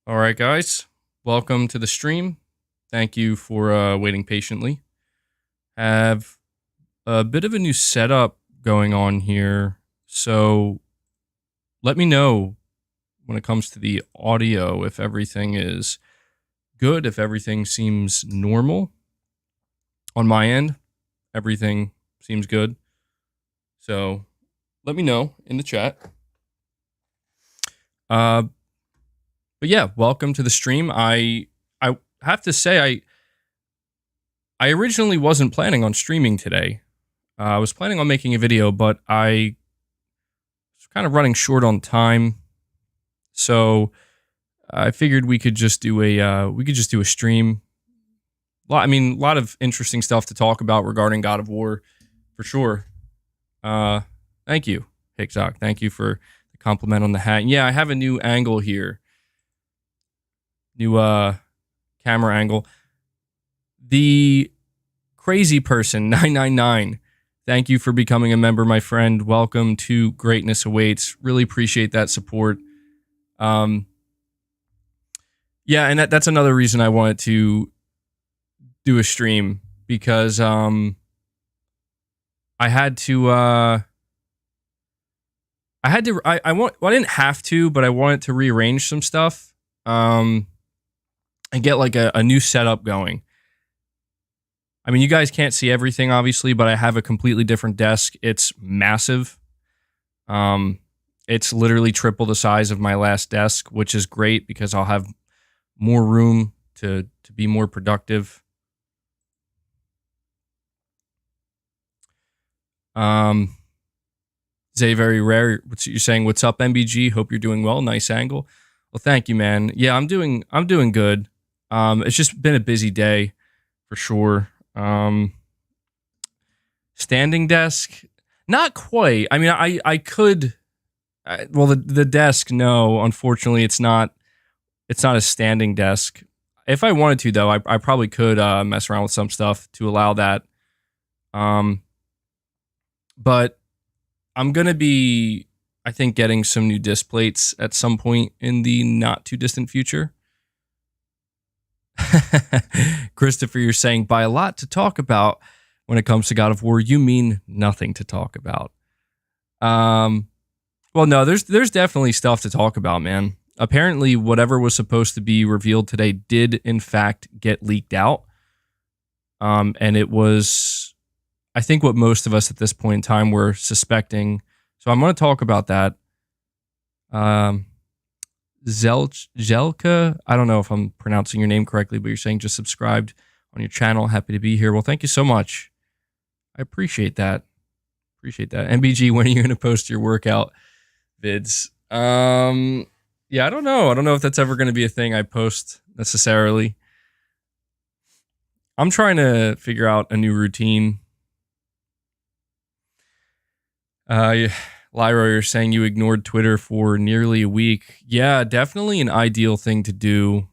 All right, guys. Welcome to the stream. Thank you for waiting patiently. Have a bit of a new setup going on here. So let me know when it comes to the audio if everything is good, if everything seems normal. On my end, everything seems good. So let me know in the chat. But yeah, welcome to the stream. I have to say I originally wasn't planning on streaming today. I was planning on making a video, but I was kind of running short on time, so I figured we could just do a stream. I mean, a lot of interesting stuff to talk about regarding God of War, for sure. Thank you, Hicksock. Thank you for the compliment on the hat. And yeah, I have a new angle here, new camera angle. The crazy person 999. Thank you for becoming a member, my friend. Welcome to Greatness Awaits. Really appreciate that support. Yeah, and that's another reason I wanted to do a stream, because I had to I didn't have to, but I wanted to rearrange some stuff and get like a new setup going. I mean, you guys can't see everything, obviously, but I have a completely different desk. It's massive. It's literally triple the size of my last desk, which is great because I'll have more room to be more productive. Zay, very rare. You're saying, what's up, MBG? Hope you're doing well. Nice angle. Well, thank you, man. Yeah, I'm doing good. It's just been a busy day for sure. Standing desk, not quite. I mean, I could. Well, the desk, no. Unfortunately, it's not a standing desk. If I wanted to, though, I probably could mess around with some stuff to allow that. But I'm gonna be, I think, getting some new disc plates at some point in the not too distant future. Christopher, you're saying, by a lot to talk about when it comes to God of War, you mean nothing to talk about. Well, no, there's definitely stuff to talk about, man. Apparently, whatever was supposed to be revealed today did, in fact, get leaked out. And it was, I think, what most of us at this point in time were suspecting. So I'm going to talk about that. Zelka, I don't know if I'm pronouncing your name correctly, but you're saying just subscribed on your channel. Happy to be here. Well, thank you so much. I appreciate that. MBG, when are you going to post your workout vids? Yeah, I don't know. I don't know if that's ever going to be a thing I post necessarily. I'm trying to figure out a new routine. Lyra, you're saying you ignored Twitter for nearly a week. Yeah, definitely an ideal thing to do.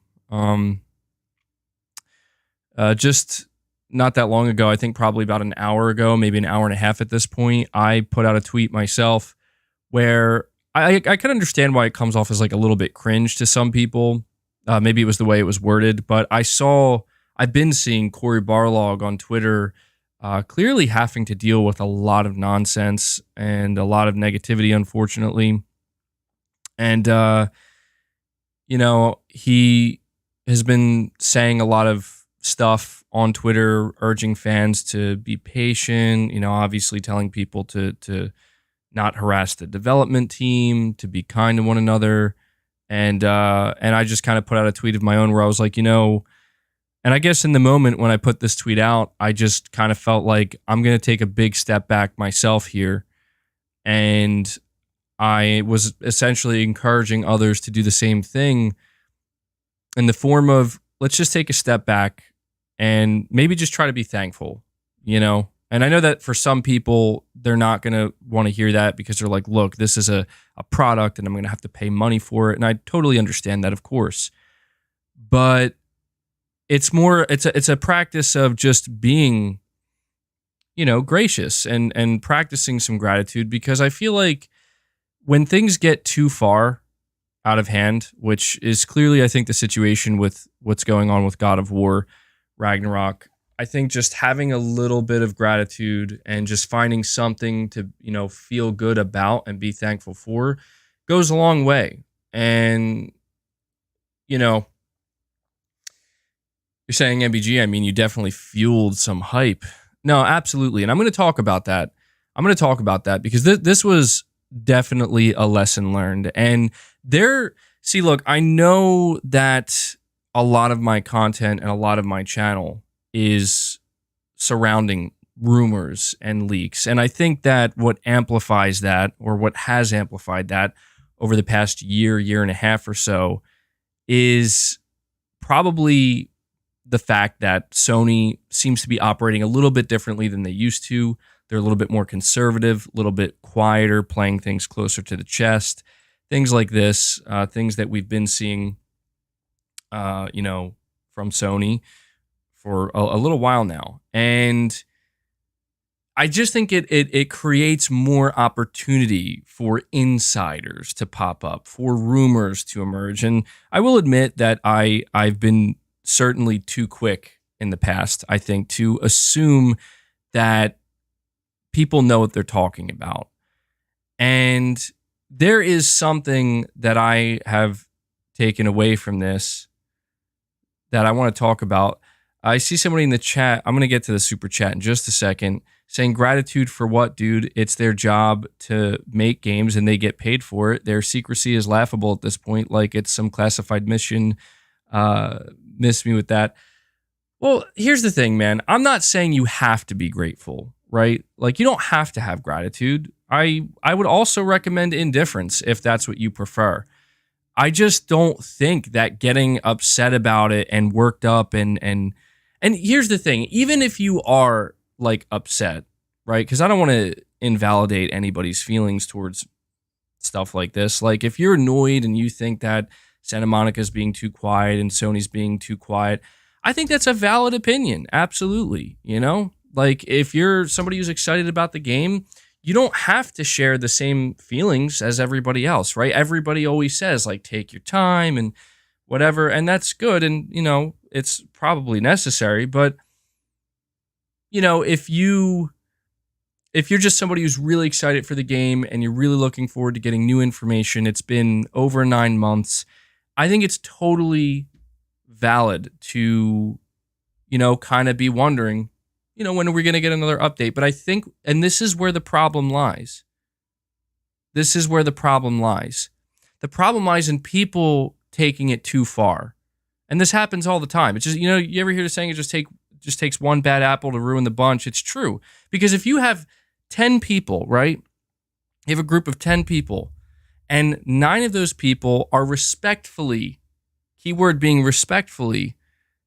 Just not that long ago, I think probably about an hour ago, maybe an hour and a half at this point, I put out a tweet myself where I could understand why it comes off as like a little bit cringe to some people. Maybe it was the way it was worded, but I've been seeing Cory Barlog on Twitter clearly having to deal with a lot of nonsense and a lot of negativity, unfortunately. And, he has been saying a lot of stuff on Twitter, urging fans to be patient, obviously telling people to not harass the development team, to be kind to one another. And I just kind of put out a tweet of my own where I was like, and I guess in the moment when I put this tweet out, I just kind of felt like I'm going to take a big step back myself here. And I was essentially encouraging others to do the same thing in the form of, let's just take a step back and maybe just try to be thankful, And I know that for some people, they're not going to want to hear that because they're like, look, this is a product and I'm going to have to pay money for it. And I totally understand that, of course. But it's a practice of just being, gracious and practicing some gratitude, because I feel like when things get too far, out of hand, which is clearly, I think, the situation with what's going on with God of War, Ragnarok. I think just having a little bit of gratitude and just finding something to, feel good about and be thankful for goes a long way. And, you know, you're saying MBG, I mean, you definitely fueled some hype. No, absolutely. And I'm going to talk about that. I'm going to talk about that because this was definitely a lesson learned. And look, I know that a lot of my content and a lot of my channel is surrounding rumors and leaks. And I think that what amplifies that, or what has amplified that over the past year and a half or so, is probably the fact that Sony seems to be operating a little bit differently than they used to. They're a little bit more conservative, a little bit quieter, playing things closer to the chest, things like this, things that we've been seeing, from Sony for a little while now. And I just think it creates more opportunity for insiders to pop up, for rumors to emerge. And I will admit that I've been certainly too quick in the past, I think, to assume that people know what they're talking about. And there is something that I have taken away from this that I want to talk about. I see somebody in the chat. I'm going to get to the super chat in just a second, saying gratitude for what, dude? It's their job to make games and they get paid for it. Their secrecy is laughable at this point, like it's some classified mission. Miss me with that. Well, here's the thing, man. I'm not saying you have to be grateful, right? Like, you don't have to have gratitude. I would also recommend indifference if that's what you prefer. I just don't think that getting upset about it and worked up and here's the thing, even if you are like upset, right? Because I don't want to invalidate anybody's feelings towards stuff like this. Like, if you're annoyed and you think that Santa Monica's being too quiet and Sony's being too quiet, I think that's a valid opinion. Absolutely. Like, if you're somebody who's excited about the game, you don't have to share the same feelings as everybody else, right? Everybody always says, like, take your time and whatever, and that's good, and, it's probably necessary, but, if you're just somebody who's really excited for the game and you're really looking forward to getting new information, it's been over 9 months, I think it's totally valid to, kind of be wondering, when are we going to get another update? But I think, and this is where the problem lies. The problem lies in people taking it too far. And this happens all the time. It's just, you ever hear the saying, it just takes one bad apple to ruin the bunch? It's true. Because if you have 10 people, right? You have a group of 10 people, and 9 of those people are respectfully, keyword being respectfully,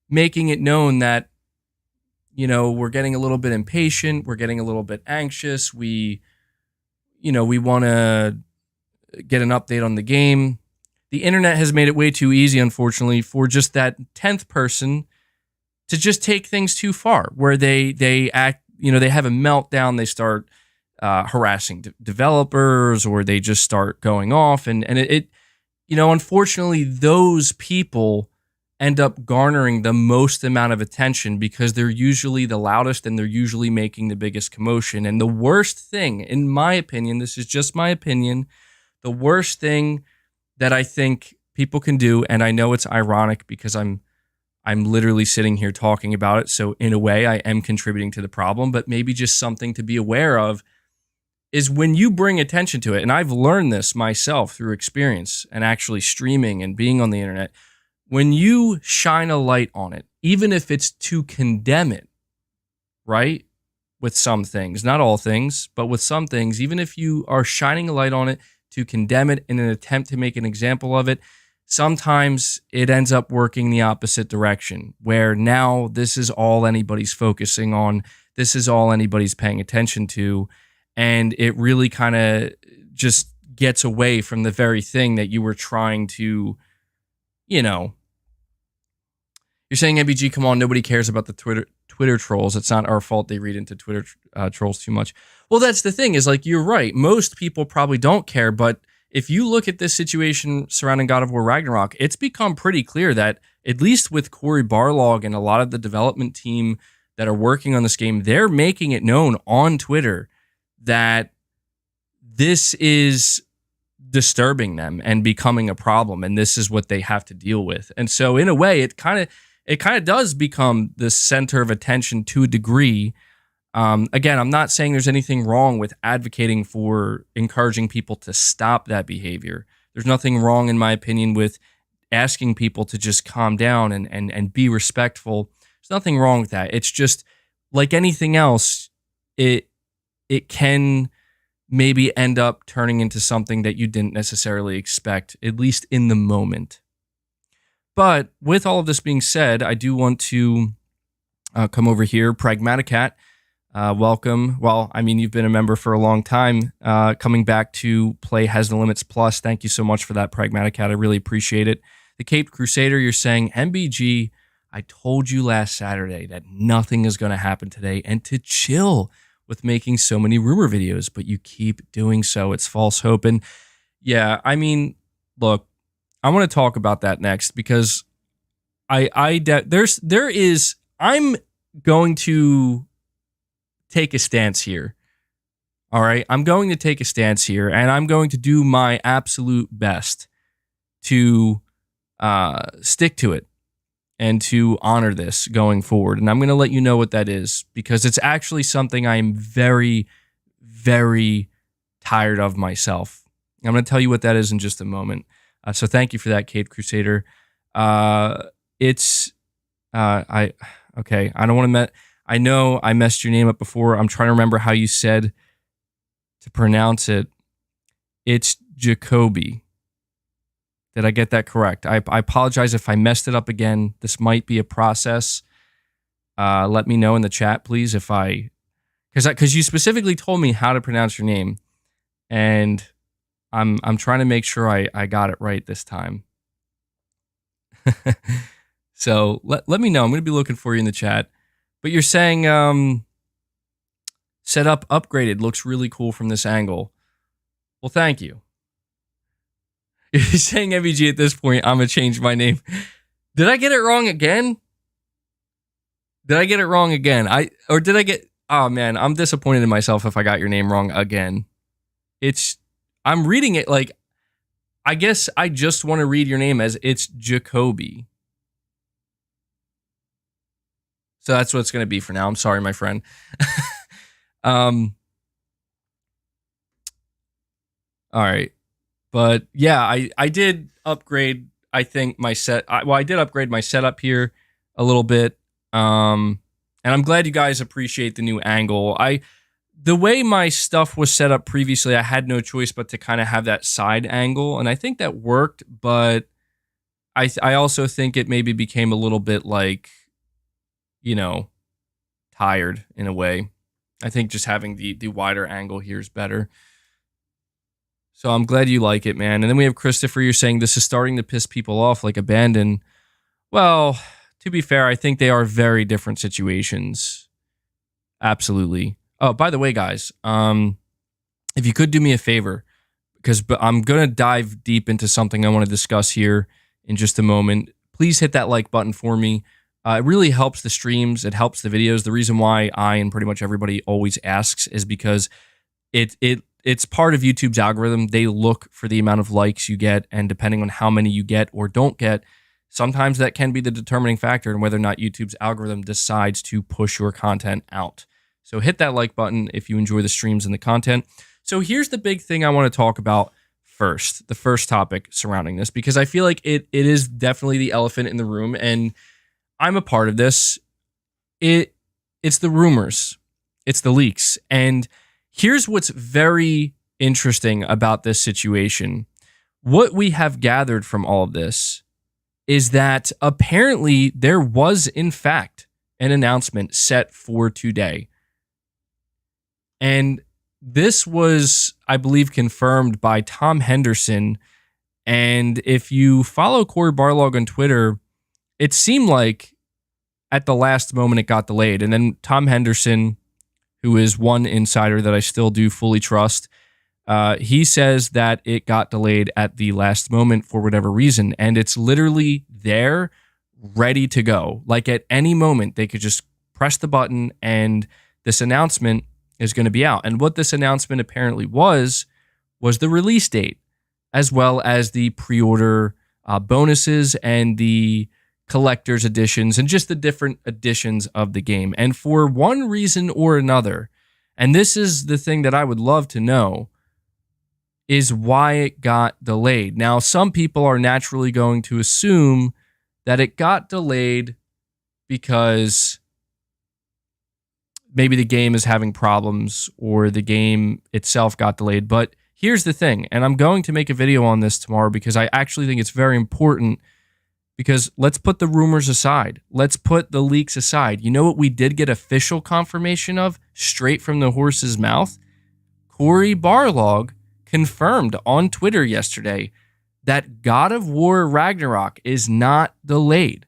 making it known that, we're getting a little bit impatient, we're getting a little bit anxious, we want to get an update on the game. The internet has made it way too easy, unfortunately, for just that 10th person to just take things too far, where they act, they have a meltdown, they start harassing developers, or they just start going off, and it unfortunately, those people end up garnering the most amount of attention because they're usually the loudest and they're usually making the biggest commotion. And the worst thing, in my opinion, this is just my opinion, the worst thing that I think people can do, and I know it's ironic because I'm literally sitting here talking about it, so in a way I am contributing to the problem, but maybe just something to be aware of, is when you bring attention to it, and I've learned this myself through experience and actually streaming and being on the internet, when you shine a light on it, even if it's to condemn it, right? With some things, not all things, but with some things, even if you are shining a light on it to condemn it in an attempt to make an example of it, sometimes it ends up working the opposite direction, where now this is all anybody's focusing on, this is all anybody's paying attention to, and it really kind of just gets away from the very thing that you were trying to, You're saying, MBG, come on, nobody cares about the Twitter trolls. It's not our fault they read into Twitter trolls too much. Well, that's the thing, is like, you're right. Most people probably don't care, but if you look at this situation surrounding God of War Ragnarok, it's become pretty clear that, at least with Cory Barlog and a lot of the development team that are working on this game, they're making it known on Twitter that this is disturbing them and becoming a problem, and this is what they have to deal with. And so in a way, it kind of does become the center of attention to a degree. Again, I'm not saying there's anything wrong with advocating for encouraging people to stop that behavior. There's nothing wrong, in my opinion, with asking people to just calm down and be respectful. There's nothing wrong with that. It's just like anything else, it can maybe end up turning into something that you didn't necessarily expect, at least in the moment. But with all of this being said, I do want to come over here. Pragmaticat, welcome. Well, I mean, you've been a member for a long time. Coming back to play Has No Limits Plus. Thank you so much for that, Pragmaticat. I really appreciate it. The Caped Crusader, you're saying, MBG, I told you last Saturday that nothing is going to happen today and to chill with making so many rumor videos, but you keep doing so. It's false hope. And yeah, I mean, look, I want to talk about that next because I'm going to take a stance here. All right. I'm going to take a stance here, and I'm going to do my absolute best to stick to it and to honor this going forward. And I'm going to let you know what that is, because it's actually something I am very, very tired of myself. I'm going to tell you what that is in just a moment. So thank you for that, Kate Crusader. I don't want to I know I messed your name up before. I'm trying to remember how you said to pronounce it. It's Jacoby. Did I get that correct? I apologize if I messed it up again. This might be a process. Let me know in the chat, please, because you specifically told me how to pronounce your name, and I'm trying to make sure I got it right this time. So let me know. I'm going to be looking for you in the chat. But you're saying setup upgraded looks really cool from this angle. Well, thank you. You're saying MVG at this point, I'm going to change my name. Did I get it wrong again? Oh man, I'm disappointed in myself if I got your name wrong again. I'm reading it like, I guess I just want to read your name as it's Jacoby. So that's what it's going to be for now. I'm sorry, my friend. All right. But yeah, I did upgrade, I think, I did upgrade my setup here a little bit. And I'm glad you guys appreciate the new angle. The way my stuff was set up previously, I had no choice but to kind of have that side angle. And I think that worked, but I also think it maybe became a little bit like, tired in a way. I think just having the wider angle here is better. So I'm glad you like it, man. And then we have Christopher. You're saying this is starting to piss people off like Abandon. Well, to be fair, I think they are very different situations. Absolutely. Oh, by the way, guys, if you could do me a favor, because I'm going to dive deep into something I want to discuss here in just a moment. Please hit that like button for me. It really helps the streams. It helps the videos. The reason why I and pretty much everybody always asks is because it's part of YouTube's algorithm. They look for the amount of likes you get, and depending on how many you get or don't get, sometimes that can be the determining factor in whether or not YouTube's algorithm decides to push your content out. So hit that like button if you enjoy the streams and the content. So here's the big thing I want to talk about first, the first topic surrounding this, because I feel like it is definitely the elephant in the room, and I'm a part of this. It's the rumors. It's the leaks. And here's what's very interesting about this situation. What we have gathered from all of this is that apparently there was, in fact, an announcement set for today. And this was, I believe, confirmed by Tom Henderson. And if you follow Cory Barlog on Twitter, it seemed like at the last moment it got delayed. And then Tom Henderson, who is one insider that I still do fully trust, He says that it got delayed at the last moment for whatever reason, and it's literally there, ready to go. Like at any moment, they could just press the button and this announcement is going to be out. And what this announcement apparently was the release date, as well as the pre-order bonuses and the collector's editions and just the different editions of the game. And for one reason or another, and this is the thing that I would love to know, is why it got delayed. Now, some people are naturally going to assume that it got delayed because maybe the game is having problems or the game itself got delayed. But here's the thing, and I'm going to make a video on this tomorrow because I actually think it's very important, because let's put the rumors aside. Let's put the leaks aside. You know what we did get official confirmation of straight from the horse's mouth? Cory Barlog confirmed on Twitter yesterday that God of War Ragnarok is not delayed.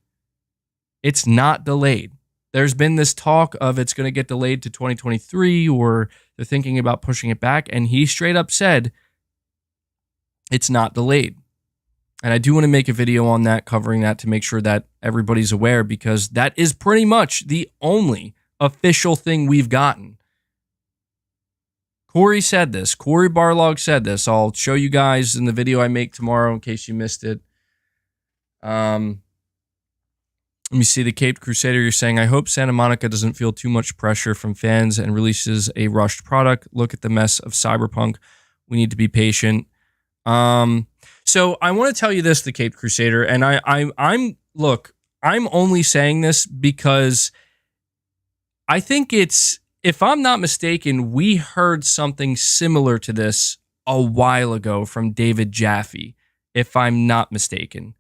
It's not delayed. There's been this talk of it's going to get delayed to 2023, or they're thinking about pushing it back, and he straight up said it's not delayed. And I do want to make a video on that, covering that, to make sure that everybody's aware, because that is pretty much the only official thing we've gotten. Cory said this. Cory Barlog said this. I'll show you guys in the video I make tomorrow in case you missed it. Let me see. The Caped Crusader, you're saying, I hope Santa Monica doesn't feel too much pressure from fans and releases a rushed product. Look at the mess of Cyberpunk. We need to be patient. So I want to tell you this, the Caped Crusader, and I'm only saying this because I think it's, if I'm not mistaken, we heard something similar to this a while ago from David Jaffe, if I'm not mistaken.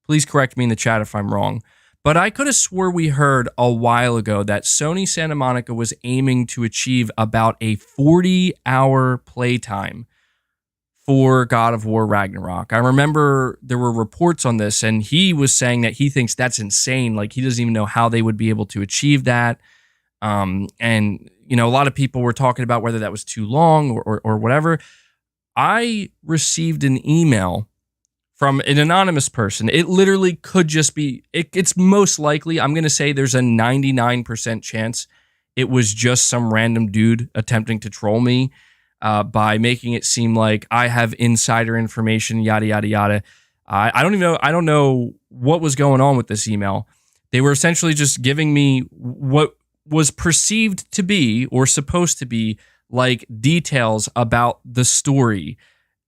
Please correct me in the chat if I'm wrong. But I could have swore we heard a while ago that Sony Santa Monica was aiming to achieve about a 40-hour playtime for God of War Ragnarok. I remember there were reports on this, and he was saying that he thinks that's insane. Like, he doesn't even know how they would be able to achieve that. And, you know, a lot of people were talking about whether that was too long or whatever. I received an email from an anonymous person. It literally could just be, it's most likely, I'm going to say there's a 99% chance it was just some random dude attempting to troll me by making it seem like I have insider information, yada, yada, yada. I don't know what was going on with this email. They were essentially just giving me what was perceived to be, or supposed to be, like details about the story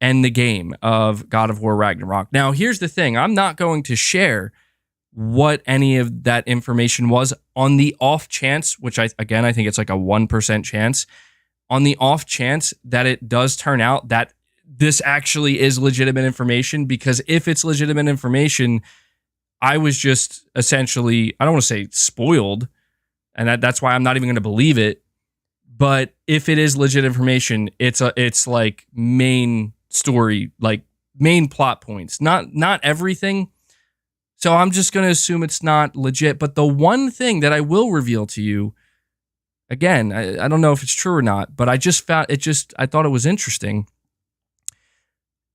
and the game of God of War Ragnarok. Now, here's the thing. I'm not going to share what any of that information was, on the off chance, which I think it's like a 1% chance, on the off chance that it does turn out that this actually is legitimate information. Because if it's legitimate information, I was just essentially, I don't want to say spoiled, and that's why I'm not even going to believe it. But if it is legit information, it's like main story, like main plot points, not everything. So I'm just going to assume it's not legit. But the one thing that I will reveal to you, again, I don't know if it's true or not, but I thought it was interesting,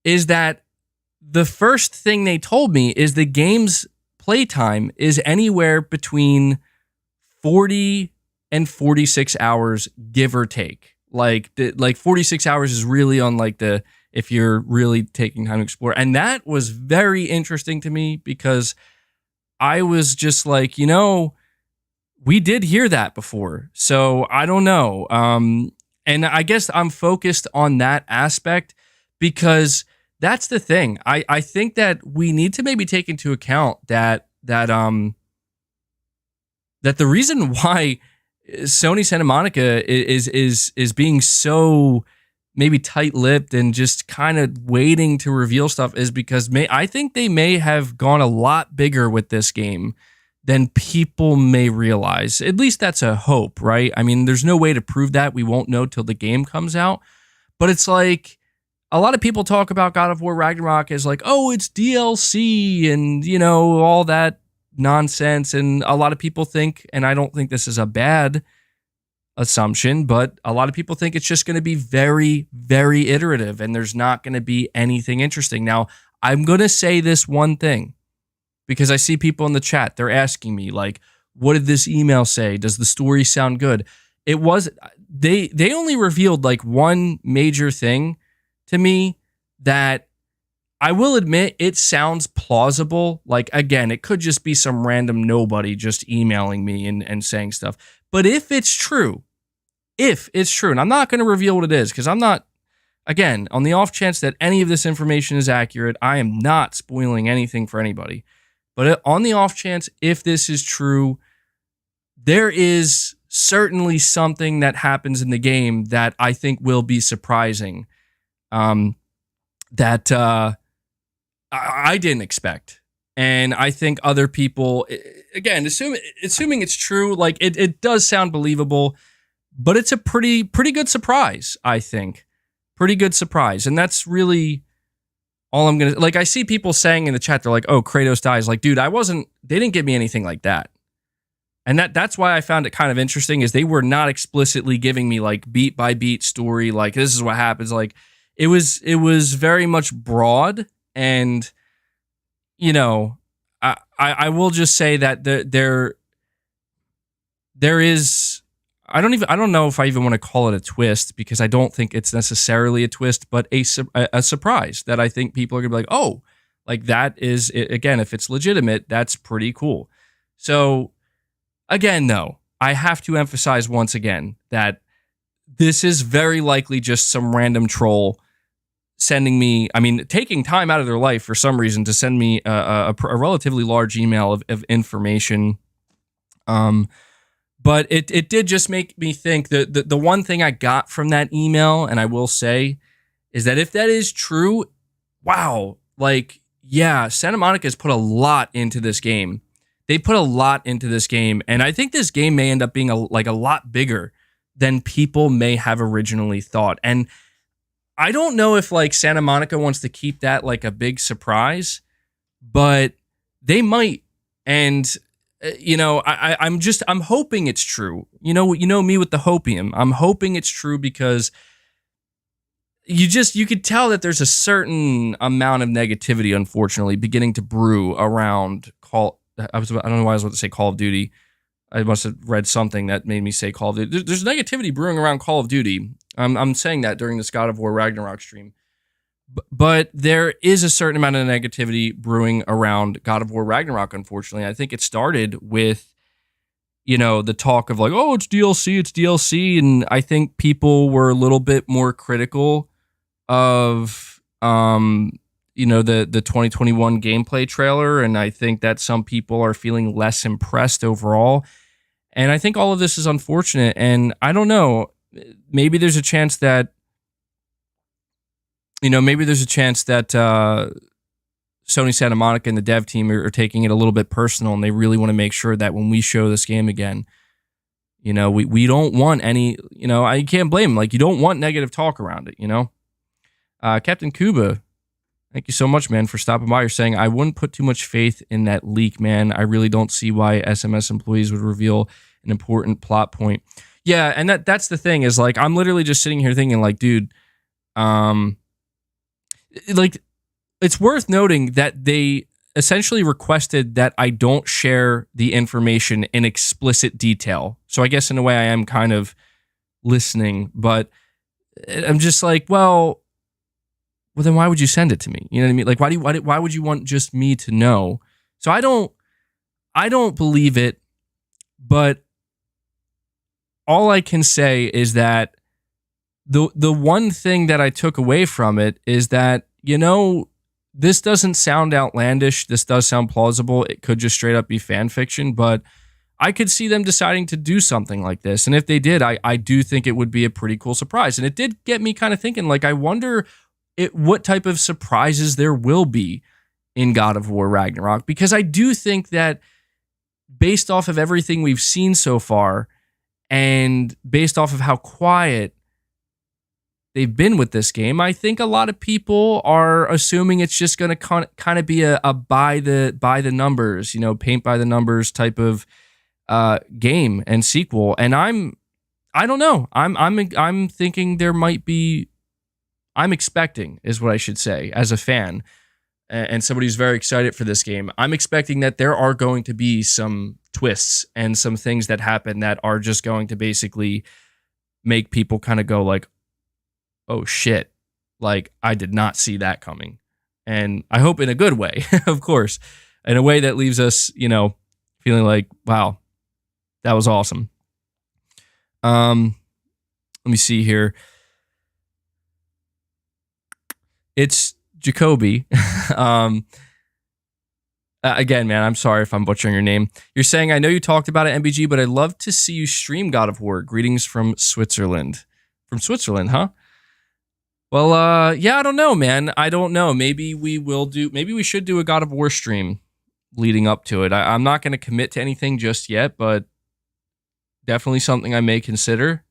is that the first thing they told me is the game's playtime is anywhere between 40 and 46 hours, give or take. Like 46 hours is really on like the, if you're really taking time to explore. And that was very interesting to me, because I was just like, you know, we did hear that before. So I don't know. And I guess I'm focused on that aspect because that's the thing. I think that we need to maybe take into account that the reason why Sony Santa Monica is being so maybe tight-lipped and just kind of waiting to reveal stuff is because I think they may have gone a lot bigger with this game than people may realize. At least that's a hope, right? I mean, there's no way to prove that. We won't know till the game comes out. But it's like, a lot of people talk about God of War Ragnarok as like, oh, it's DLC and, you know, all that nonsense. And a lot of people think, and I don't think this is a bad assumption, but a lot of people think it's just going to be very, very iterative and there's not going to be anything interesting. Now, I'm going to say this one thing because I see people in the chat, they're asking me like, what did this email say? Does the story sound good? It was, they only revealed like one major thing to me that I will admit it sounds plausible. Like, again, it could just be some random nobody just emailing me and saying stuff. But if it's true, and I'm not going to reveal what it is because I'm not, again, on the off chance that any of this information is accurate, I am not spoiling anything for anybody. But on the off chance, if this is true, there is certainly something that happens in the game that I think will be surprising. That I didn't expect. And I think other people, again, assuming it's true, like it does sound believable, but it's a pretty good surprise, I think. Pretty good surprise. And that's really all I'm going to, like, I see people saying in the chat, they're like, oh, Kratos dies. Like, dude, they didn't give me anything like that. And that's why I found it kind of interesting is they were not explicitly giving me like beat by beat story. Like, this is what happens. Like, it was very much broad. And, you know, I will just say that there is, I don't know if I even want to call it a twist because I don't think it's necessarily a twist, but a surprise that I think people are going to be like, oh, like that is, again, if it's legitimate, that's pretty cool. So again, though, I have to emphasize once again that this is very likely just some random troll taking time out of their life for some reason to send me a relatively large email of information. But it did just make me think that the one thing I got from that email, and I will say, is that if that is true, wow, like, yeah, Santa Monica has put a lot into this game. They put a lot into this game, and I think this game may end up being a lot bigger than people may have originally thought. And I don't know if like Santa Monica wants to keep that like a big surprise, but they might. And you know, I'm hoping it's true. You know me with the hopium. I'm hoping it's true because you could tell that there's a certain amount of negativity, unfortunately, beginning to brew around I don't know why I was about to say Call of Duty. I must have read something that made me say Call of Duty. There's negativity brewing around Call of Duty. I'm saying that during this God of War Ragnarok stream. But there is a certain amount of negativity brewing around God of War Ragnarok, unfortunately. I think it started with, you know, the talk of like, oh, it's DLC. And I think people were a little bit more critical of, you know, the 2021 gameplay trailer. And I think that some people are feeling less impressed overall. And I think all of this is unfortunate. And I don't know, maybe there's a chance that, Sony Santa Monica and the dev team are taking it a little bit personal, and they really want to make sure that when we show this game again, you know, we don't want any, you know, I can't blame them. Like, you don't want negative talk around it, you know? Captain Kuba, thank you so much, man, for stopping by. You're saying, I wouldn't put too much faith in that leak, man. I really don't see why SMS employees would reveal an important plot point. Yeah, and that's the thing is, like, I'm literally just sitting here thinking, like, dude, like, it's worth noting that they essentially requested that I don't share the information in explicit detail. So I guess in a way I am kind of listening, but I'm just like, well, then why would you send it to me? You know what I mean? Like, why would you want just me to know? So I don't believe it, but all I can say is that the one thing that I took away from it is that, you know, this doesn't sound outlandish. This does sound plausible. It could just straight up be fan fiction, but I could see them deciding to do something like this. And if they did, I do think it would be a pretty cool surprise. And it did get me kind of thinking, like, I wonder what type of surprises there will be in God of War Ragnarok, because I do think that based off of everything we've seen so far and based off of how quiet they've been with this game, I think a lot of people are assuming it's just going to kind of be a by the numbers, you know, paint by the numbers type of game and sequel. And I'm I don't know. I'm thinking there might be. I'm expecting is what I should say as a fan and somebody who's very excited for this game. I'm expecting that there are going to be some twists and some things that happen that are just going to basically make people kind of go like, "Oh shit!" Like I did not see that coming, and I hope in a good way, of course, in a way that leaves us, feeling like, "Wow, that was awesome." Let me see here. It's Jacoby. Again, man, I'm sorry if I'm butchering your name. You're saying, I know you talked about it, MBG, but I'd love to see you stream God of War. Greetings from Switzerland. From Switzerland, huh? Well, yeah, I don't know, man. I don't know. Maybe we should do a God of War stream leading up to it. I'm not going to commit to anything just yet, but definitely something I may consider.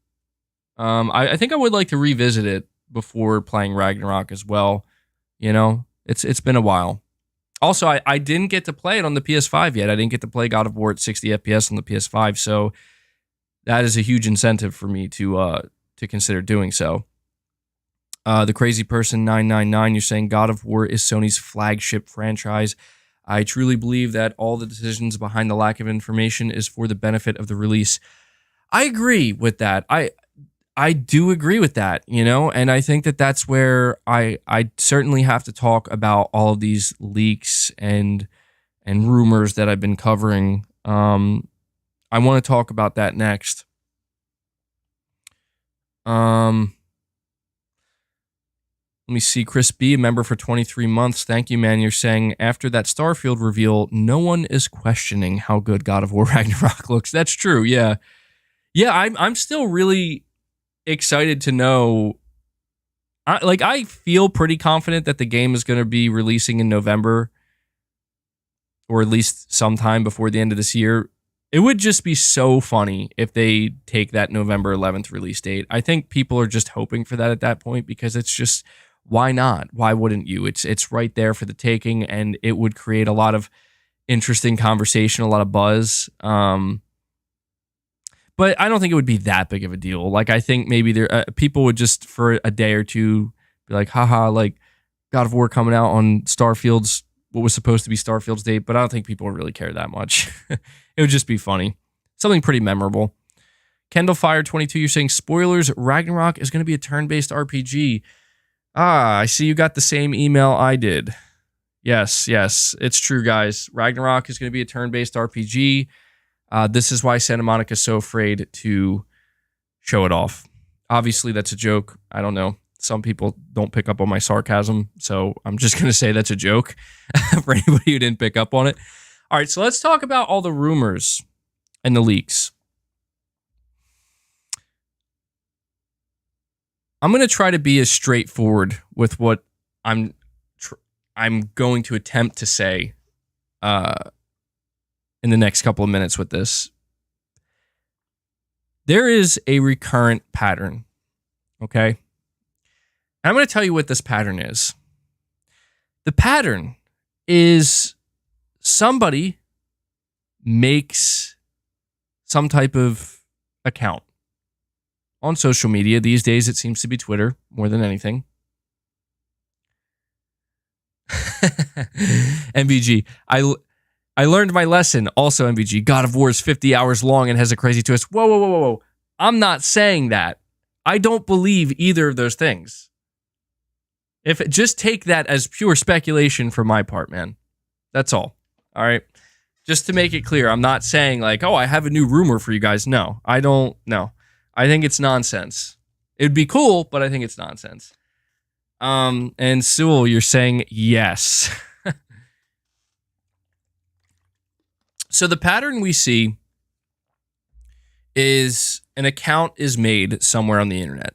I think I would like to revisit it before playing Ragnarok as well. It's been a while. Also, I didn't get to play it on the PS5 yet. I didn't get to play God of War at 60 FPS on the PS5, so that is a huge incentive for me to consider doing so. The Crazy Person 999, you're saying God of War is Sony's flagship franchise. I truly believe that all the decisions behind the lack of information is for the benefit of the release. I agree with that. I do agree with that, and I think that that's where I certainly have to talk about all of these leaks and rumors that I've been covering. I want to talk about that next. Let me see. Chris B, a member for 23 months. Thank you, man. You're saying after that Starfield reveal, no one is questioning how good God of War Ragnarok looks. That's true. Yeah. I'm still really excited to know. I feel pretty confident that the game is going to be releasing in November, or at least sometime before the end of this year. It would just be so funny if they take that November 11th release date. I think people are just hoping for that at that point, because it's just, why not? Why wouldn't you? It's right there for the taking, and it would create a lot of interesting conversation, a lot of buzz. But I don't think it would be that big of a deal. Like, I think maybe people would just for a day or two be like, haha, like God of War coming out on Starfield's, what was supposed to be Starfield's date. But I don't think people would really care that much. It would just be funny. Something pretty memorable. Kendall Fire 22, you're saying spoilers, Ragnarok is going to be a turn-based RPG. I see you got the same email I did. Yes, it's true, guys. Ragnarok is going to be a turn-based RPG. This is why Santa Monica is so afraid to show it off. Obviously, that's a joke. I don't know. Some people don't pick up on my sarcasm, so I'm just going to say that's a joke for anybody who didn't pick up on it. All right, so let's talk about all the rumors and the leaks. I'm going to try to be as straightforward with what I'm going to attempt to say in the next couple of minutes with this. There is a recurrent pattern, okay? And I'm going to tell you what this pattern is. The pattern is somebody makes some type of account on social media. These days, it seems to be Twitter more than anything. MVG, I learned my lesson. Also, MVG, God of War is 50 hours long and has a crazy twist. Whoa. I'm not saying that. I don't believe either of those things. Just take that as pure speculation for my part, man. That's all. All right. Just to make it clear, I'm not saying like, oh, I have a new rumor for you guys. No, I don't. No, I think it's nonsense. It'd be cool, but I think it's nonsense. And Sewell, you're saying yes. So the pattern we see is an account is made somewhere on the internet.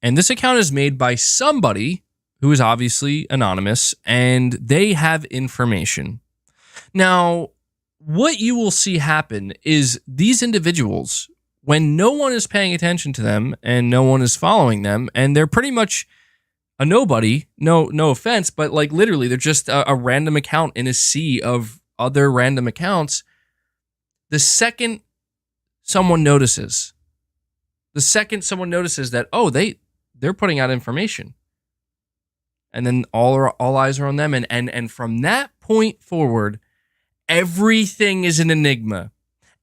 And this account is made by somebody who is obviously anonymous, and they have information. Now, what you will see happen is these individuals, when no one is paying attention to them and no one is following them, and they're pretty much a nobody, no offense, but like literally they're just a random account in a sea of other random accounts. The second someone notices, The second someone notices that, oh, they're putting out information, and then all eyes are on them, and from that point forward, everything is an enigma.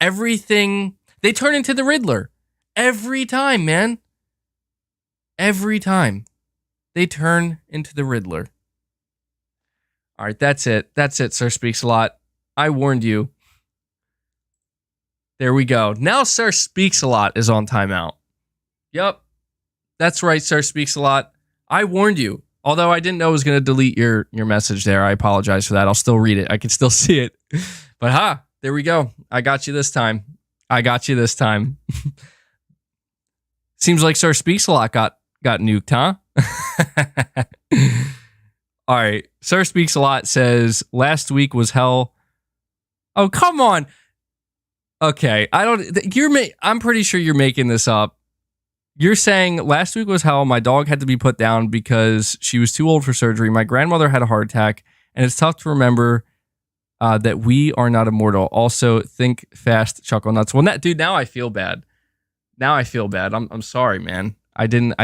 Everything, they turn into the Riddler. Every time, man. Every time. They turn into the Riddler. All right, that's it. That's it, Sir Speaks a Lot. I warned you. There we go. Now Sir Speaks a Lot is on timeout. Yep. That's right, Sir Speaks a Lot. I warned you. Although I didn't know it was going to delete your message there. I apologize for that. I'll still read it. I can still see it. But there we go. I got you this time. Seems like Sir Speaks a Lot got nuked, huh? All right. Sir Speaks a Lot says, last week was hell. Oh, come on. Okay. I'm pretty sure you're making this up. You're saying last week was hell. My dog had to be put down because she was too old for surgery. My grandmother had a heart attack, and it's tough to remember that we are not immortal. Also, think fast, chuckle nuts. Well, dude, now I feel bad. I'm sorry, man. I didn't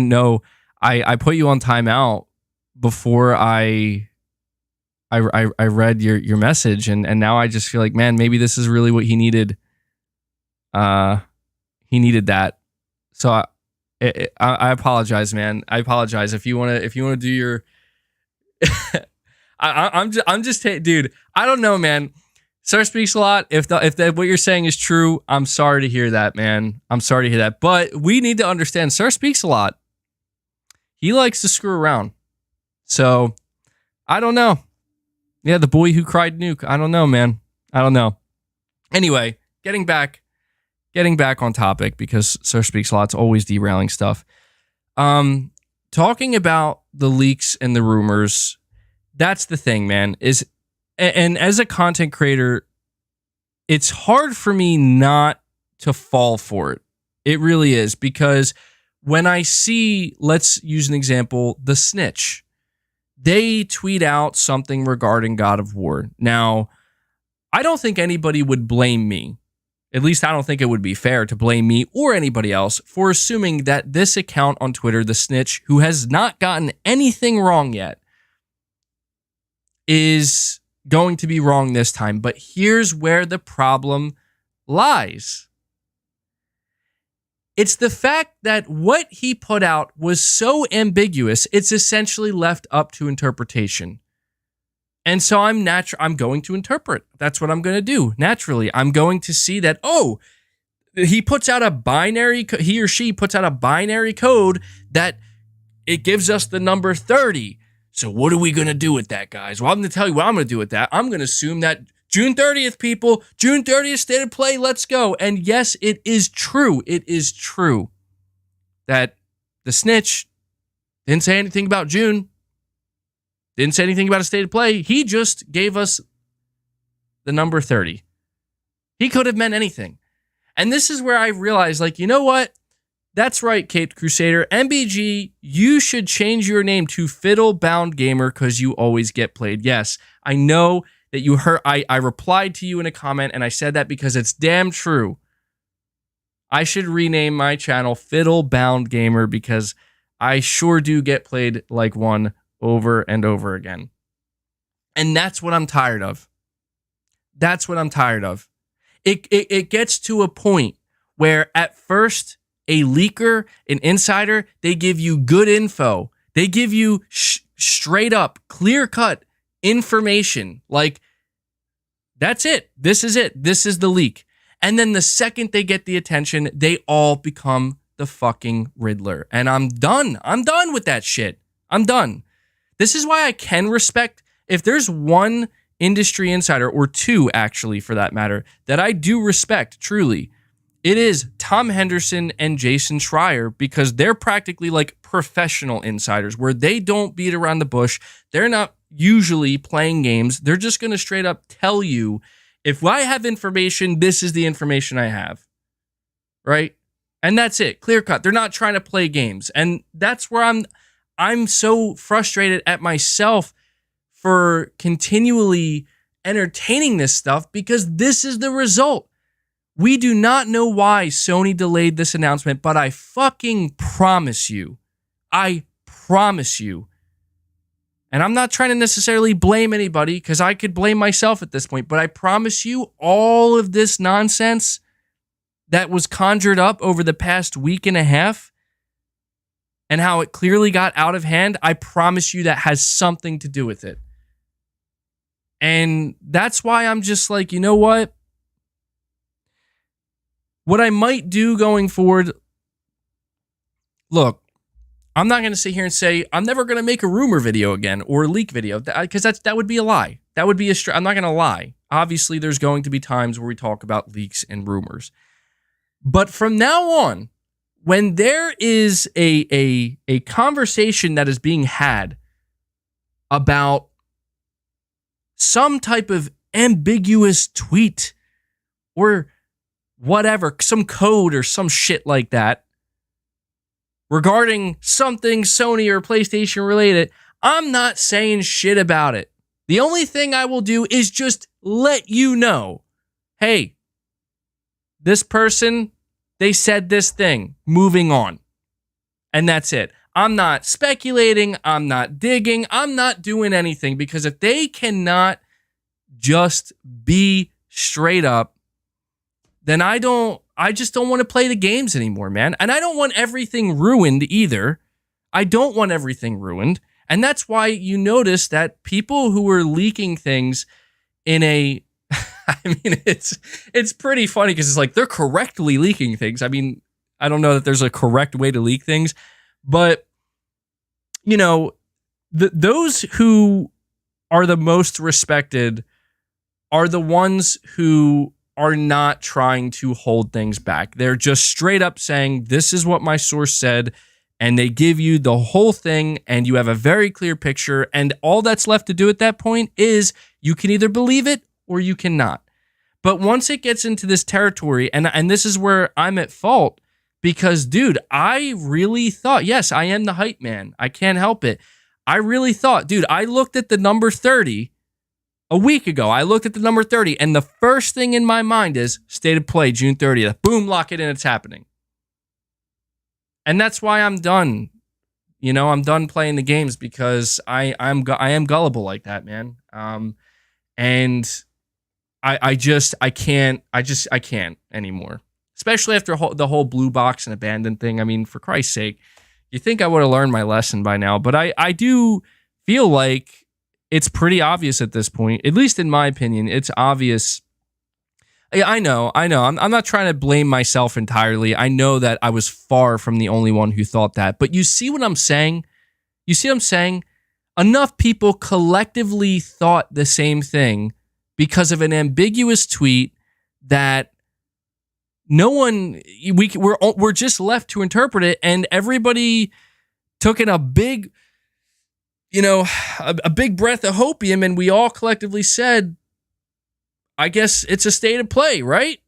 know. I put you on timeout before I read your message, and now I just feel like, man, maybe this is really what he needed. He needed that. So I apologize, man. I apologize if you want to do your. I'm just dude. I don't know, man. Sir Speaks a Lot. If what you're saying is true, I'm sorry to hear that, man. I'm sorry to hear that. But we need to understand, Sir Speaks a Lot. He likes to screw around. So I don't know. Yeah, the boy who cried nuke. I don't know, man. I don't know. Anyway, getting back on topic, because Sir Speaks a Lot's always derailing stuff. Talking about the leaks and the rumors, that's the thing, man. And as a content creator, it's hard for me not to fall for it. It really is, because when I see, let's use an example, the Snitch, they tweet out something regarding God of War. Now, I don't think anybody would blame me. At least I don't think it would be fair to blame me or anybody else for assuming that this account on Twitter, the Snitch, who has not gotten anything wrong yet, is going to be wrong this time. But here's where the problem lies. It's the fact that what he put out was so ambiguous, it's essentially left up to interpretation. And so I'm going to interpret. That's what I'm going to do. Naturally, I'm going to see that, oh, he puts out a binary, he or she puts out a binary code that it gives us the number 30. So what are we going to do with that, guys? Well, I'm going to tell you what I'm going to do with that. I'm going to assume that June 30th, people, June 30th, state of play, let's go. And yes, it is true. It is true that the Snitch didn't say anything about June. Didn't say anything about a state of play. He just gave us the number 30. He could have meant anything. And this is where I realized, like, you know what? That's right, Caped Crusader. MBG, you should change your name to Fiddlebound Gamer because you always get played. Yes, I know that you heard. I replied to you in a comment, and I said that because it's damn true. I should rename my channel Fiddlebound Gamer because I sure do get played like one over and over again. And that's what I'm tired of. That's what I'm tired of. It gets to a point where at first a leaker, an insider, they give you good info. They give you straight up, clear cut information. Like, that's it. This is it. This is the leak. And then the second they get the attention, they all become the fucking Riddler. And I'm done. I'm done with that shit. I'm done. This is why I can respect, if there's one industry insider, or two actually for that matter, that I do respect truly, it is Tom Henderson and Jason Schreier, because they're practically like professional insiders where they don't beat around the bush. They're not usually playing games. They're just going to straight up tell you, if I have information, this is the information I have. Right? And that's it. Clear cut. They're not trying to play games. And that's where I'm so frustrated at myself for continually entertaining this stuff, because this is the result. We do not know why Sony delayed this announcement, but I fucking promise you, and I'm not trying to necessarily blame anybody because I could blame myself at this point, but I promise you all of this nonsense that was conjured up over the past week and a half and how it clearly got out of hand, I promise you that has something to do with it. And that's why I'm just like, you know what? What I might do going forward, look, I'm not going to sit here and say I'm never going to make a rumor video again or a leak video because that would be a lie. That would be I'm not going to lie. Obviously, there's going to be times where we talk about leaks and rumors. But from now on, when there is a conversation that is being had about some type of ambiguous tweet or whatever, some code or some shit like that, regarding something Sony or PlayStation related, I'm not saying shit about it. The only thing I will do is just let you know, hey, this person, they said this thing, moving on. And that's it. I'm not speculating, I'm not digging, I'm not doing anything, because if they cannot just be straight up, then I just don't want to play the games anymore, man. And I don't want everything ruined either. I don't want everything ruined. And that's why you notice that people who are leaking things in a, I mean, it's pretty funny because it's like they're correctly leaking things. I mean, I don't know that there's a correct way to leak things, but, you know, those who are the most respected are the ones who are not trying to hold things back. They're just straight up saying, this is what my source said, and they give you the whole thing, and you have a very clear picture, and all that's left to do at that point is you can either believe it or you cannot. But once it gets into this territory, and this is where I'm at fault, because, dude, I really thought, yes, I am the hype man. I can't help it. I really thought, dude, I looked at the number 30 a week ago. I looked at the number 30, and the first thing in my mind is State of Play, June 30th. Boom, lock it in, it's happening. And that's why I'm done. You know, I'm done playing the games because I am gullible like that, man. And I can't anymore. Especially after the whole blue box and abandoned thing. I mean, for Christ's sake, you think I would have learned my lesson by now, but I do feel like it's pretty obvious at this point, at least in my opinion. It's obvious. I know. I'm not trying to blame myself entirely. I know that I was far from the only one who thought that. But you see what I'm saying? You see what I'm saying? Enough people collectively thought the same thing because of an ambiguous tweet that no one, we're just left to interpret it, and everybody took in a big, a big breath of hopium, and we all collectively said, I guess it's a state of play, right?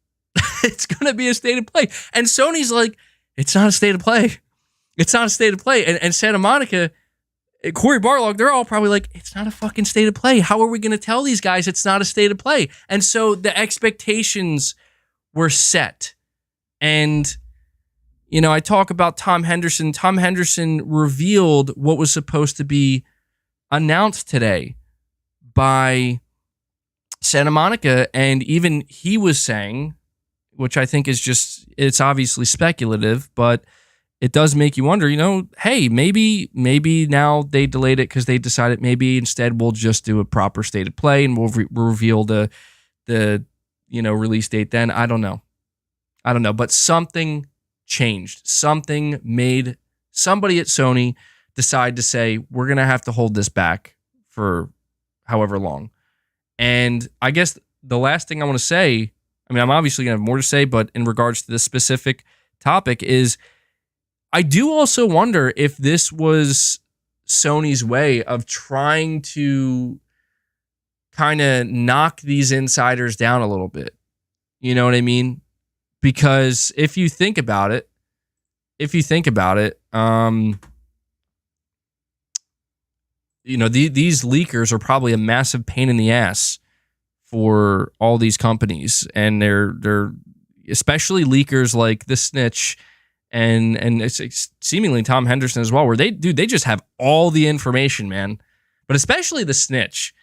It's going to be a state of play. And Sony's like, it's not a state of play. It's not a state of play. And Santa Monica, Cory Barlog, they're all probably like, it's not a fucking state of play. How are we going to tell these guys it's not a state of play? And so the expectations were set. And, I talk about Tom Henderson. Tom Henderson revealed what was supposed to be announced today by Santa Monica, and even he was saying, which I think is just, it's obviously speculative, but it does make you wonder, hey, maybe now they delayed it because they decided maybe instead we'll just do a proper state of play and we'll reveal the release date then. I don't know, but something changed. Something made somebody at Sony decide to say, we're going to have to hold this back for however long. And I guess the last thing I want to say, I mean, I'm obviously going to have more to say, but in regards to this specific topic is, I do also wonder if this was Sony's way of trying to kind of knock these insiders down a little bit. You know what I mean? Because if you think about it, these leakers are probably a massive pain in the ass for all these companies, and they're especially leakers like the Snitch and it's seemingly Tom Henderson as well, where they just have all the information, man. But especially the Snitch.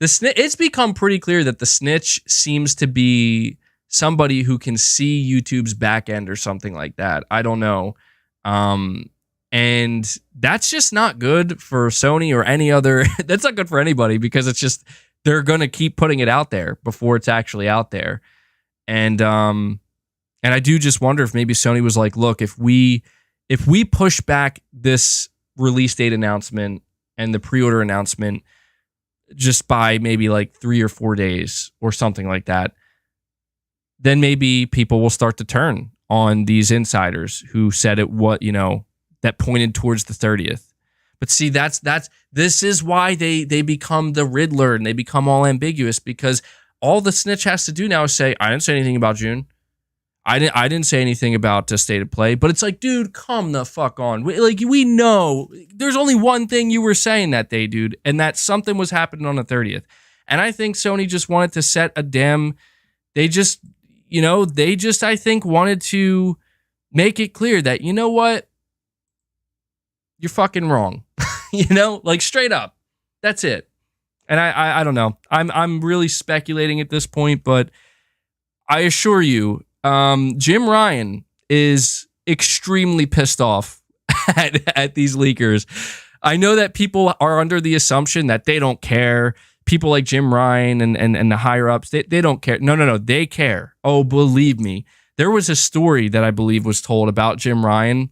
It's become pretty clear that the Snitch seems to be somebody who can see YouTube's back end or something like that. I don't know. And that's just not good for Sony or any other. That's not good for anybody, because it's just, they're going to keep putting it out there before it's actually out there. And I do just wonder if maybe Sony was like, look, if we push back this release date announcement and the pre-order announcement just by maybe like 3 or 4 days or something like that, then maybe people will start to turn on these insiders who said it, that pointed towards the 30th. But see, this is why they become the Riddler and they become all ambiguous, because all the Snitch has to do now is say, I didn't say anything about June. I didn't say anything about State of Play. But it's like, dude, come the fuck on. We know there's only one thing you were saying that day, dude, and that something was happening on the 30th. And I think Sony just wanted to set a damn. They just I think wanted to make it clear that, you know what, you're fucking wrong. Like straight up. That's it. And I don't know. I'm really speculating at this point, but I assure you, Jim Ryan is extremely pissed off at these leakers. I know that people are under the assumption that they don't care. People like Jim Ryan and the higher ups, they don't care. No, they care. Oh, believe me. There was a story that I believe was told about Jim Ryan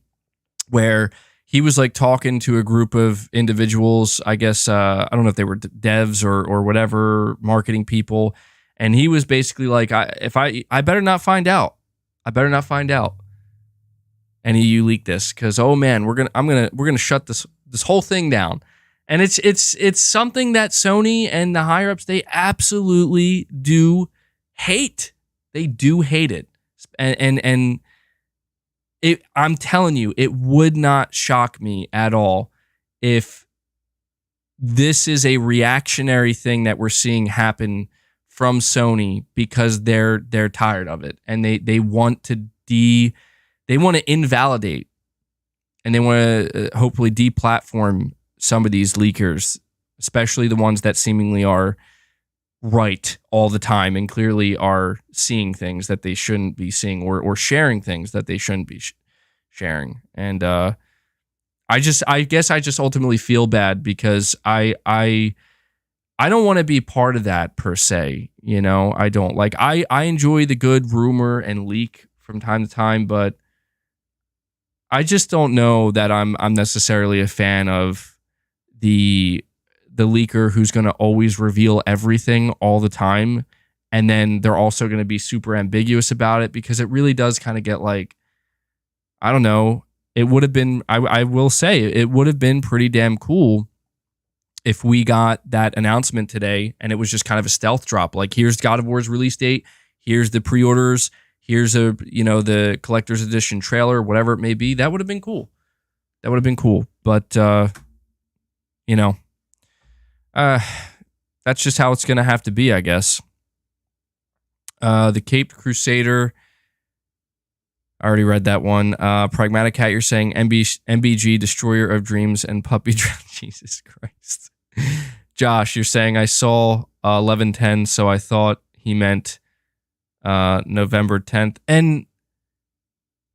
where he was like talking to a group of individuals, I guess, I don't know if they were devs or whatever, marketing people. And he was basically like, I better not find out. I better not find out. And you leak this because, oh man, we're gonna shut this whole thing down. And it's something that Sony and the higher ups, they absolutely do hate. They do hate it. And I'm telling you, it would not shock me at all if this is a reactionary thing that we're seeing happen from Sony because they're tired of it and they want to invalidate and they want to hopefully deplatform some of these leakers, especially the ones that seemingly are right all the time and clearly are seeing things that they shouldn't be seeing or sharing things that they shouldn't be sharing. And I guess I just ultimately feel bad because I don't want to be part of that per se, I don't. Like I enjoy the good rumor and leak from time to time, but I just don't know that I'm necessarily a fan of the leaker who's going to always reveal everything all the time, and then they're also going to be super ambiguous about it, because it really does kind of get like, I don't know. It would have been, I will say, it would have been pretty damn cool if we got that announcement today and it was just kind of a stealth drop. Like, here's God of War's release date. Here's the pre-orders. Here's the collector's edition trailer, whatever it may be. That would have been cool. But, that's just how it's going to have to be, I guess. The Caped Crusader. I already read that one. Pragmatic Cat, you're saying MBG, Destroyer of Dreams, and Puppy Drill. Jesus Christ. Josh, you're saying I saw 11/10, so I thought he meant November 10th. And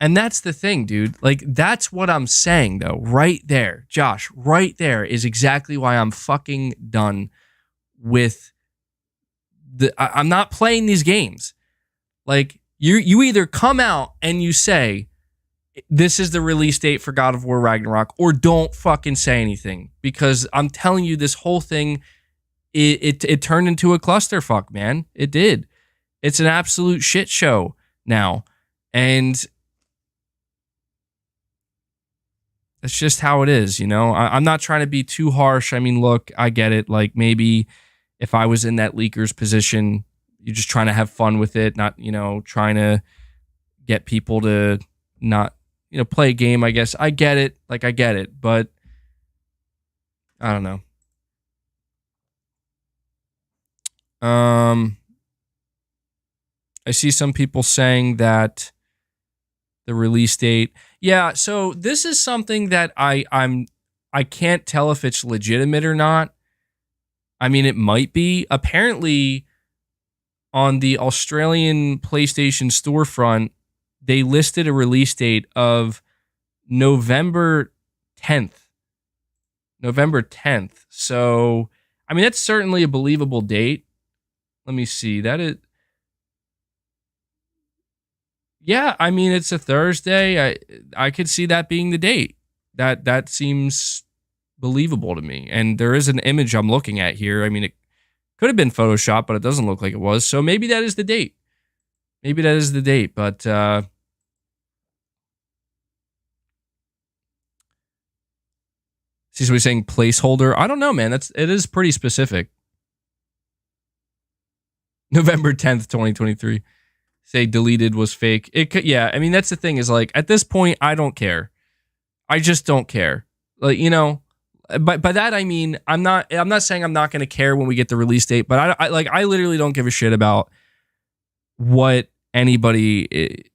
that's the thing, dude. Like, that's what I'm saying, though. Right there, Josh, right there is exactly why I'm fucking done with I'm not playing these games. Like, you either come out and you say, this is the release date for God of War Ragnarok, or don't fucking say anything, because I'm telling you, this whole thing, it turned into a clusterfuck, man. It did. It's an absolute shit show now, and that's just how it is, I'm not trying to be too harsh. I mean, look, I get it. Like, maybe if I was in that leaker's position, you're just trying to have fun with it, not, trying to get people to not, play a game, I guess. I get it. Like, I get it. But I don't know. I see some people saying that the release date. Yeah, so this is something that I can't tell if it's legitimate or not. I mean, it might be. Apparently, on the Australian PlayStation storefront, they listed a release date of November 10th. November 10th. So, I mean, that's certainly a believable date. Let me see. That is, yeah, I mean, it's a Thursday. I could see that being the date. That seems believable to me. And there is an image I'm looking at here. I mean, it could have been Photoshop, but it doesn't look like it was. So maybe that is the date. Maybe that is the date. But see, so he's saying placeholder. I don't know, man. It is pretty specific. November 10th, 2023. Say deleted was fake. It could, yeah. I mean, that's the thing is like at this point, I don't care. I just don't care. Like, you know, but by that I mean I'm not saying I'm not going to care when we get the release date, but I literally don't give a shit about what anybody,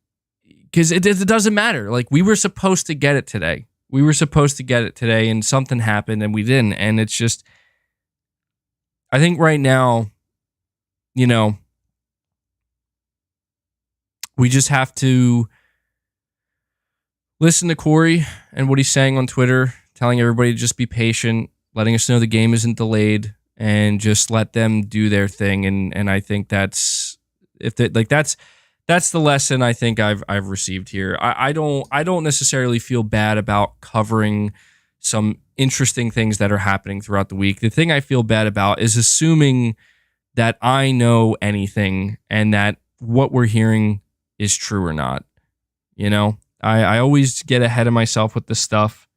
because it doesn't matter. Like we were supposed to get it today. And something happened and we didn't. And it's just, I think right now, you know, we just have to listen to Corey and what he's saying on Twitter, telling everybody to just be patient, letting us know the game isn't delayed, and just let them do their thing. And I think that's that's the lesson I think I've received here. I don't necessarily feel bad about covering some interesting things that are happening throughout the week. The thing I feel bad about is assuming that I know anything and that what we're hearing is true or not. You know, I always get ahead of myself with this stuff,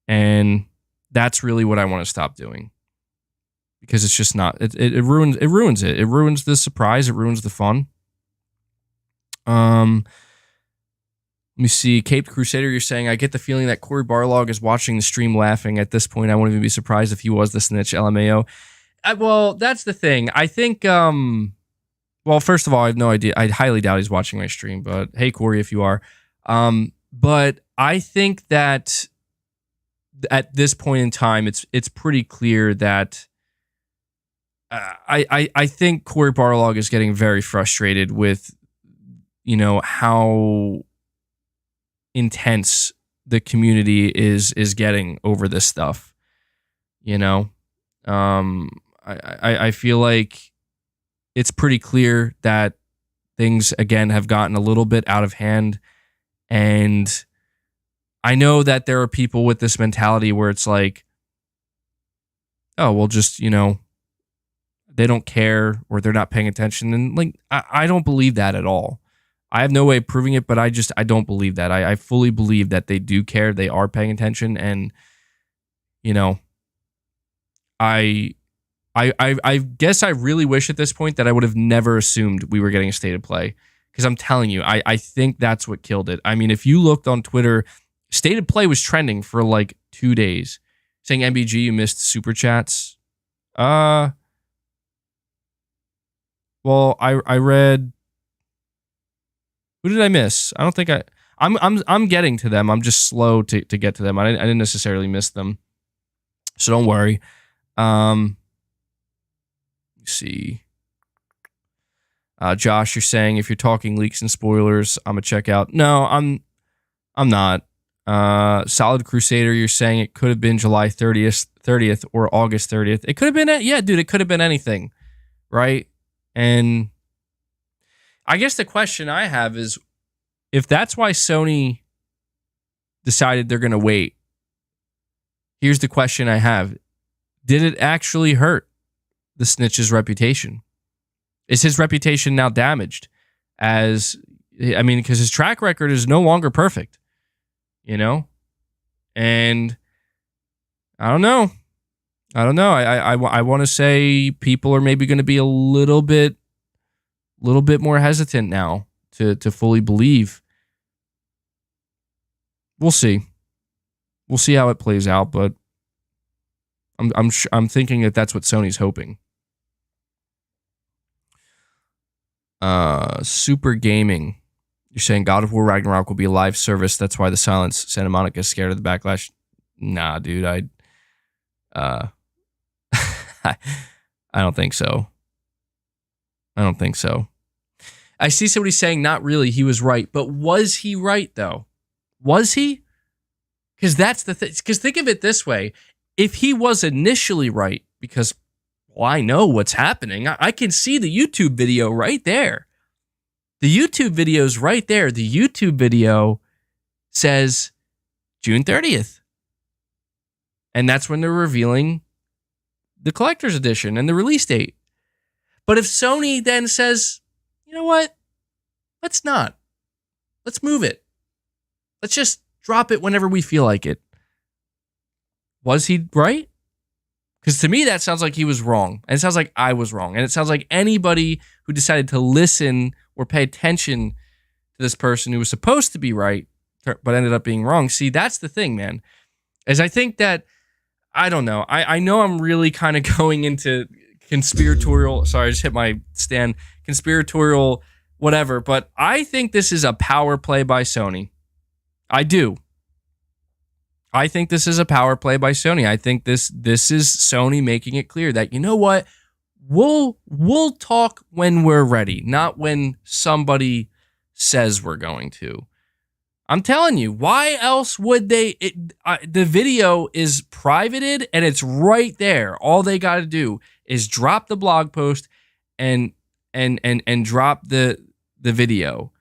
and that's really what I want to stop doing, because it's just not. It ruins it. It ruins the surprise. It ruins the fun. Let me see. Caped Crusader, you're saying, I get the feeling that Corey Barlog is watching the stream laughing. At this point, I wouldn't even be surprised if he was the snitch, LMAO. Well, that's the thing. I think, well, first of all, I have no idea. I highly doubt he's watching my stream, but hey, Corey, if you are. But I think that at this point in time, it's pretty clear that I think Corey Barlog is getting very frustrated with, you know, how intense the community is getting over this stuff. You know, I feel like it's pretty clear that things again have gotten a little bit out of hand, and I know that there are people with this mentality where it's like, oh, well, just, you know, they don't care or they're not paying attention, and like I don't believe that at all. I have no way of proving it, but I don't believe that. I fully believe that they do care. They are paying attention. And, you know, I guess I really wish at this point that I would have never assumed we were getting a state of play. Because I'm telling you, I think that's what killed it. I mean, if you looked on Twitter, state of play was trending for like 2 days. Saying, MBG, you missed super chats. Well, I read... Who did I miss? I don't think I'm getting to them. I'm just slow to get to them. I didn't necessarily miss them, so don't worry. Let's see. Josh, you're saying if you're talking leaks and spoilers, I'm a check out. No, I'm not. Solid Crusader, you're saying it could have been July 30th or August 30th. It could have been, yeah, dude, it could have been anything, right? And I guess the question I have is, if that's why Sony decided they're going to wait, here's the question I have. Did it actually hurt the snitch's reputation? Is his reputation now damaged? Because his track record is no longer perfect, you know? And I don't know. I want to say people are maybe going to be a little bit more hesitant now to fully believe. We'll see. We'll see how it plays out, but I'm thinking that that's what Sony's hoping. Super Gaming. You're saying God of War Ragnarok will be a live service. That's why the silence. Santa Monica is scared of the backlash. Nah, dude. I don't think so. I don't think so. I see somebody saying not really. He was right. But was he right, though? Was he? Because that's the thing. Because think of it this way. If he was initially right, because, well, I know what's happening. I can see the YouTube video right there. The YouTube video's right there. The YouTube video says June 30th. And that's when they're revealing the collector's edition and the release date. But if Sony then says, you know what? Let's not. Let's move it. Let's just drop it whenever we feel like it. Was he right? Because to me, that sounds like he was wrong. And it sounds like I was wrong. And it sounds like anybody who decided to listen or pay attention to this person who was supposed to be right, but ended up being wrong. See, that's the thing, man. Is I think that, I don't know. I know I'm really kind of going into conspiratorial, sorry, I just hit my stand, conspiratorial whatever, but I think this is a power play by Sony. I do. I think this is a power play by Sony. I think this is Sony making it clear that, you know what, we'll talk when we're ready, not when somebody says we're going to. I'm telling you, why else would they? The video is privated and it's right there. All they got to do is drop the blog post and drop the video.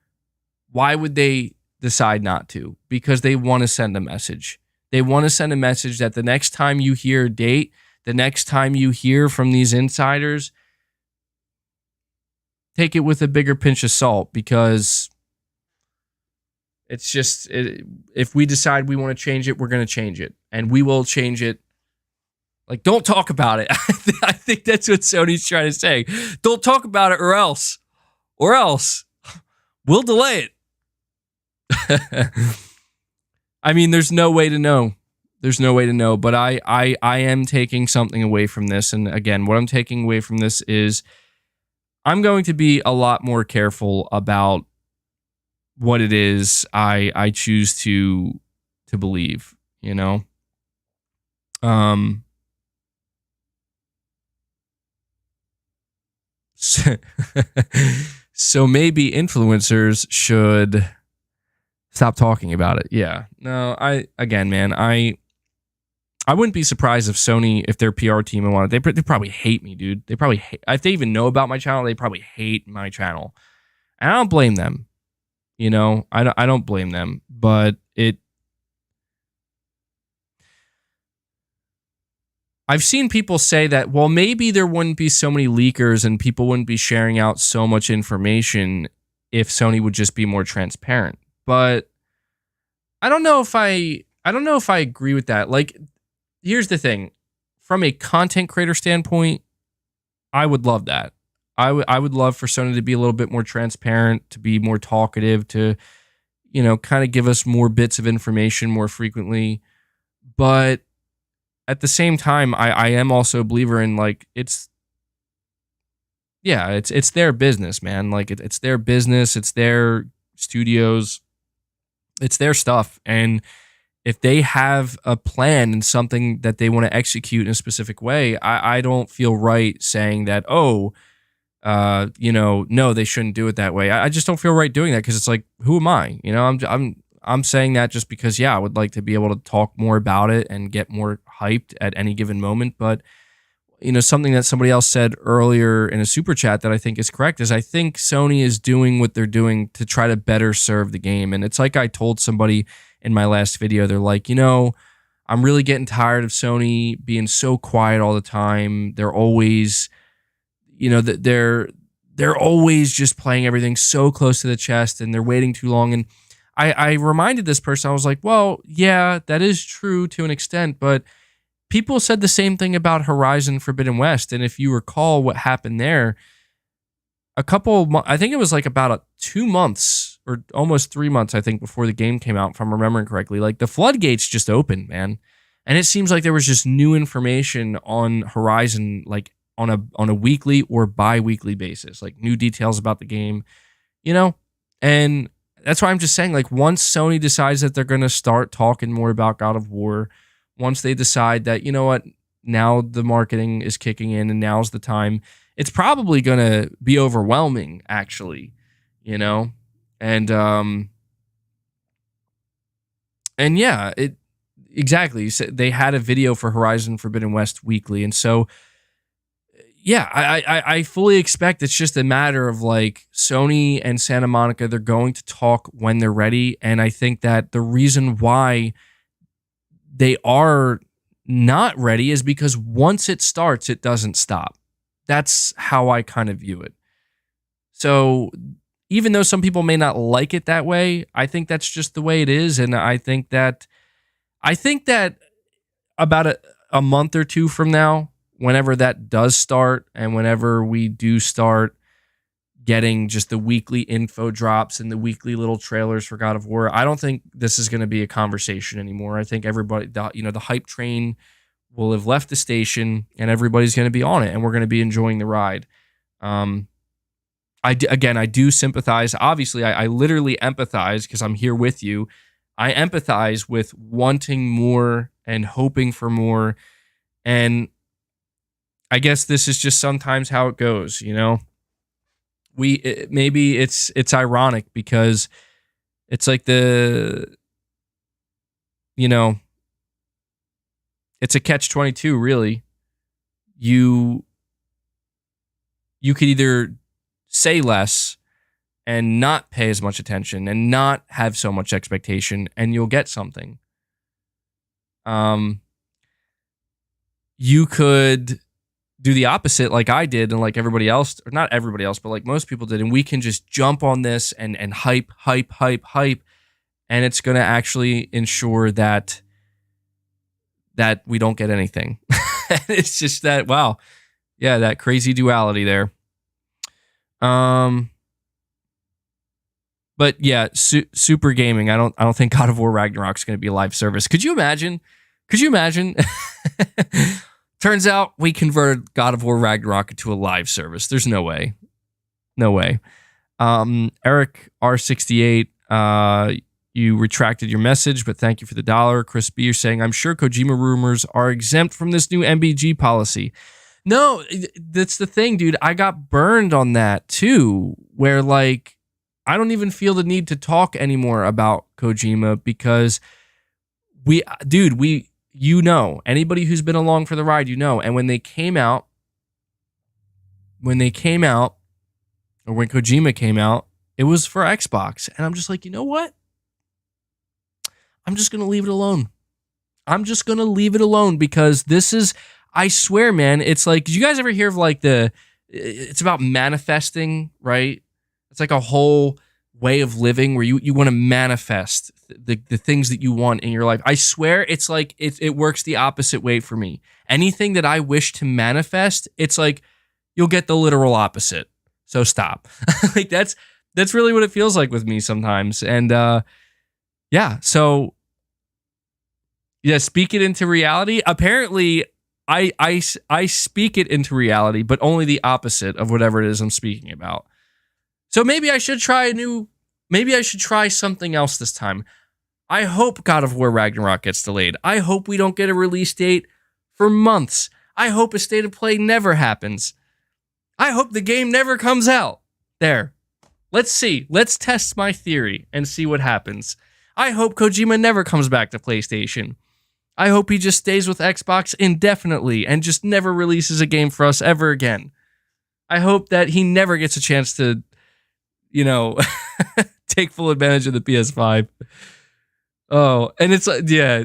Why would they decide not to? Because they want to send a message. They want to send a message that the next time you hear a date, the next time you hear from these insiders, take it with a bigger pinch of salt, because it's just, if we decide we want to change it, we're going to change it. And we will change it. Like, don't talk about it. I think that's what Sony's trying to say. Don't talk about it or else we'll delay it. I mean, there's no way to know. There's no way to know. But I am taking something away from this. And again, what I'm taking away from this is I'm going to be a lot more careful about what it is I choose to believe, you know? So maybe influencers should stop talking about it. Yeah. No, I wouldn't be surprised if Sony, if their PR team wanted, they probably hate me, dude. They probably hate, if they even know about my channel, they probably hate my channel. And I don't blame them. You know, I don't blame them, but I've seen people say that, well, maybe there wouldn't be so many leakers and people wouldn't be sharing out so much information if Sony would just be more transparent. But I don't know if I agree with that. Like, here's the thing. From a content creator standpoint, I would love that. I would love for Sony to be a little bit more transparent, to be more talkative, to, you know, kind of give us more bits of information more frequently. But at the same time, I am also a believer in, like, it's their business, man. Like, it's their business, it's their studios, it's their stuff. And if they have a plan and something that they want to execute in a specific way, I don't feel right saying that, no, they shouldn't do it that way. I just don't feel right doing that, because it's like, who am I? You know, I'm saying that just because, I would like to be able to talk more about it and get more hyped at any given moment. But, you know, something that somebody else said earlier in a super chat that I think is correct is I think Sony is doing what they're doing to try to better serve the game. And it's like I told somebody in my last video, they're like, you know, I'm really getting tired of Sony being so quiet all the time. They're always, you know, they're always just playing everything so close to the chest, and they're waiting too long. And I reminded this person, I was like, well, yeah, that is true to an extent, but people said the same thing about Horizon Forbidden West. And if you recall what happened there, I think it was like about 2 months or almost 3 months, I think, before the game came out, if I'm remembering correctly, like the floodgates just opened, man. And it seems like there was just new information on Horizon, like on a weekly or bi-weekly basis, like new details about the game, you know? And that's why I'm just saying, like, once Sony decides that they're going to start talking more about God of War, once they decide that, you know what, now the marketing is kicking in and now's the time, it's probably going to be overwhelming, actually, you know? And yeah, it exactly. So they had a video for Horizon Forbidden West weekly, and so yeah, I fully expect it's just a matter of like Sony and Santa Monica. They're going to talk when they're ready, and I think that the reason why they are not ready is because once it starts, it doesn't stop. That's how I kind of view it. So even though some people may not like it that way, I think that's just the way it is, and I think that about a month or two from now, whenever that does start and whenever we do start getting just the weekly info drops and the weekly little trailers for God of War, I don't think this is going to be a conversation anymore. I think everybody, the hype train will have left the station and everybody's going to be on it and we're going to be enjoying the ride. I do sympathize. Obviously, I literally empathize because I'm here with you. I empathize with wanting more and hoping for more. And I guess this is just sometimes how it goes, you know? Maybe it's ironic because it's like it's a catch-22, really. You could either say less and not pay as much attention and not have so much expectation, and you'll get something. You could do the opposite like I did and like everybody else, or not everybody else, but like most people did, and we can just jump on this and hype, and it's going to actually ensure that we don't get anything. It's just that, wow. Yeah, that crazy duality there. But yeah, super gaming. I don't think God of War Ragnarok is going to be a live service. Could you imagine? Turns out we converted God of War Ragnarok into a live service. There's no way. No way. Eric R68, you retracted your message, but thank you for the $1. Chris B, you're saying, I'm sure Kojima rumors are exempt from this new MBG policy. No, that's the thing, dude. I got burned on that too, where like, I don't even feel the need to talk anymore about Kojima because anybody who's been along for the ride, and when Kojima came out, it was for Xbox. And I'm just like, you know what? I'm just going to leave it alone. Because this is, I swear, man, it's like, did you guys ever hear of like it's about manifesting, right? It's like a whole way of living where you want to manifest the things that you want in your life. I swear it's like it works the opposite way for me. Anything that I wish to manifest, it's like you'll get the literal opposite. So stop. Like that's really what it feels like with me sometimes. And so yeah, speak it into reality. Apparently I speak it into reality, but only the opposite of whatever it is I'm speaking about. So maybe I should try something else this time. I hope God of War Ragnarok gets delayed. I hope we don't get a release date for months. I hope a state of play never happens. I hope the game never comes out. There. Let's see. Let's test my theory and see what happens. I hope Kojima never comes back to PlayStation. I hope he just stays with Xbox indefinitely and just never releases a game for us ever again. I hope that he never gets a chance to take full advantage of the PS5. Oh, and it's like, yeah,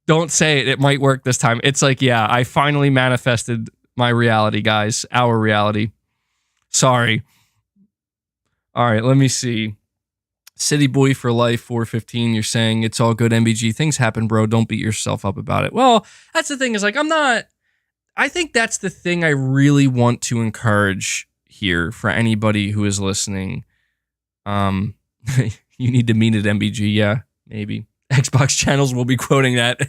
don't say it. It might work this time. It's like, yeah, I finally manifested my reality, guys. Our reality. Sorry. All right, let me see. City Boy for Life 415, you're saying it's all good, MBG. Things happen, bro. Don't beat yourself up about it. Well, that's the thing is like, I think that's the thing I really want to encourage here for anybody who is listening. You need to mean it, MBG. Yeah, maybe. Xbox channels will be quoting that.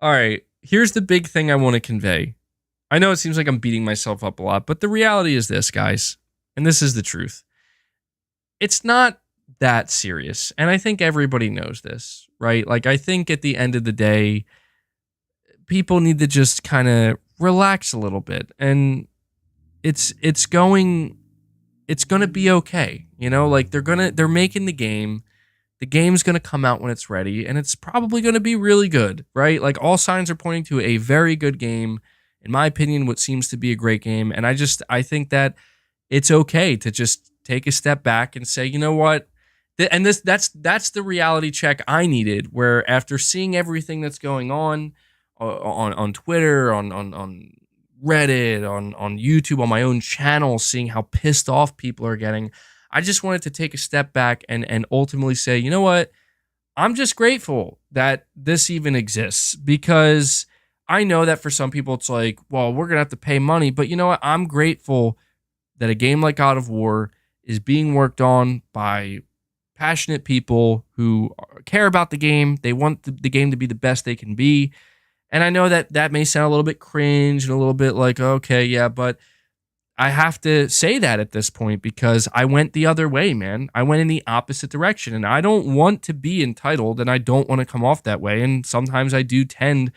All right. Here's the big thing I want to convey. I know it seems like I'm beating myself up a lot, but the reality is this, guys, and this is the truth. It's not that serious. And I think everybody knows this, right? Like, I think at the end of the day, people need to just kind of relax a little bit. And it's going to be okay. You know, like they're making the game. The game's going to come out when it's ready, and it's probably going to be really good, right? Like, all signs are pointing to a very good game. In my opinion, what seems to be a great game. And I think that it's okay to just take a step back and say, you know what? And that's the reality check I needed, where after seeing everything that's going on Twitter, on Reddit, on YouTube, on my own channel, seeing how pissed off people are getting, I just wanted to take a step back and ultimately say, you know what? I'm just grateful that this even exists, because I know that for some people it's like, well, we're going to have to pay money. But you know what? I'm grateful that a game like God of War is being worked on by passionate people who care about the game. They want the game to be the best they can be. And I know that that may sound a little bit cringe and a little bit like, okay, yeah, but I have to say that at this point, because I went the other way, man. I went in the opposite direction, and I don't want to be entitled, and I don't want to come off that way. And sometimes I do tend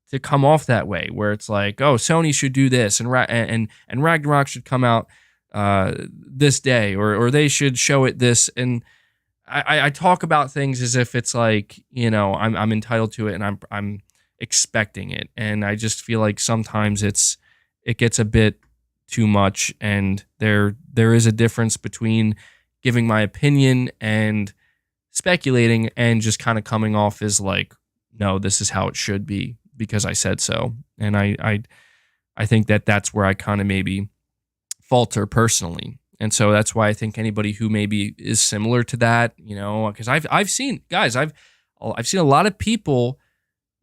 to come off that way, where it's like, oh, Sony should do this, and Ragnarok should come out this day, or they should show it this. And I talk about things as if it's like, you know, I'm entitled to it, and I'm expecting it. And I just feel like sometimes it gets a bit too much, and there is a difference between giving my opinion and speculating and just kind of coming off as like, no, this is how it should be because I said so. And I think that that's where I kind of maybe falter personally. And so that's why I think anybody who maybe is similar to that, you know, because I've seen, guys, I've seen a lot of people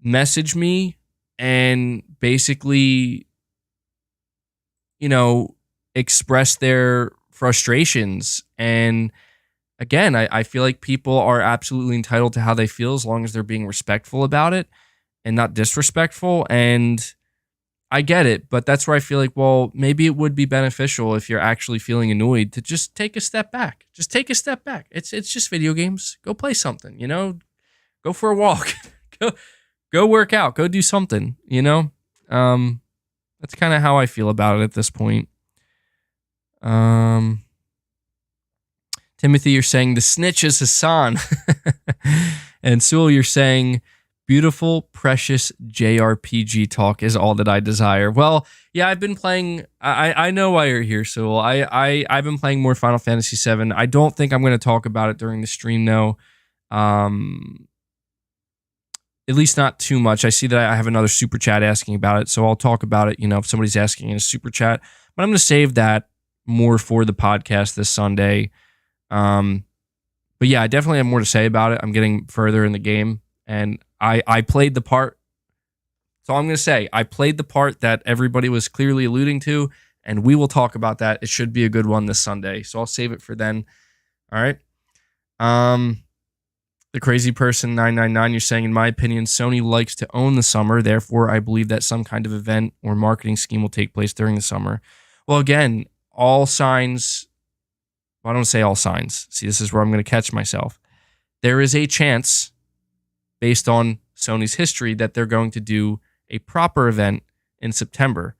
message me and basically, you know, express their frustrations. And again, I feel like people are absolutely entitled to how they feel as long as they're being respectful about it and not disrespectful. And I get it, but that's where I feel like, well, maybe it would be beneficial if you're actually feeling annoyed to just take a step back. Just take a step back. It's just video games. Go play something, you know? Go for a walk. go work out. Go do something, you know? That's kind of how I feel about it at this point. Timothy, you're saying the snitch is Hassan. And Sewell, you're saying beautiful, precious JRPG talk is all that I desire. Well, yeah, I've been playing. I know why you're here, Sewell. I've been playing more Final Fantasy VII. I don't think I'm going to talk about it during the stream, though. At least not too much. I see that I have another super chat asking about it, so I'll talk about it, you know, if somebody's asking in a super chat. But I'm going to save that more for the podcast this Sunday. But yeah, I definitely have more to say about it. I'm getting further in the game, and I played the part. So I'm going to say I played the part that everybody was clearly alluding to, and we will talk about that. It should be a good one this Sunday, so I'll save it for then. All right. The crazy person 999, you're saying, in my opinion, Sony likes to own the summer. Therefore, I believe that some kind of event or marketing scheme will take place during the summer. Well, again, all signs. Well, I don't say all signs. See, this is where I'm going to catch myself. There is a chance, based on Sony's history, that they're going to do a proper event in September.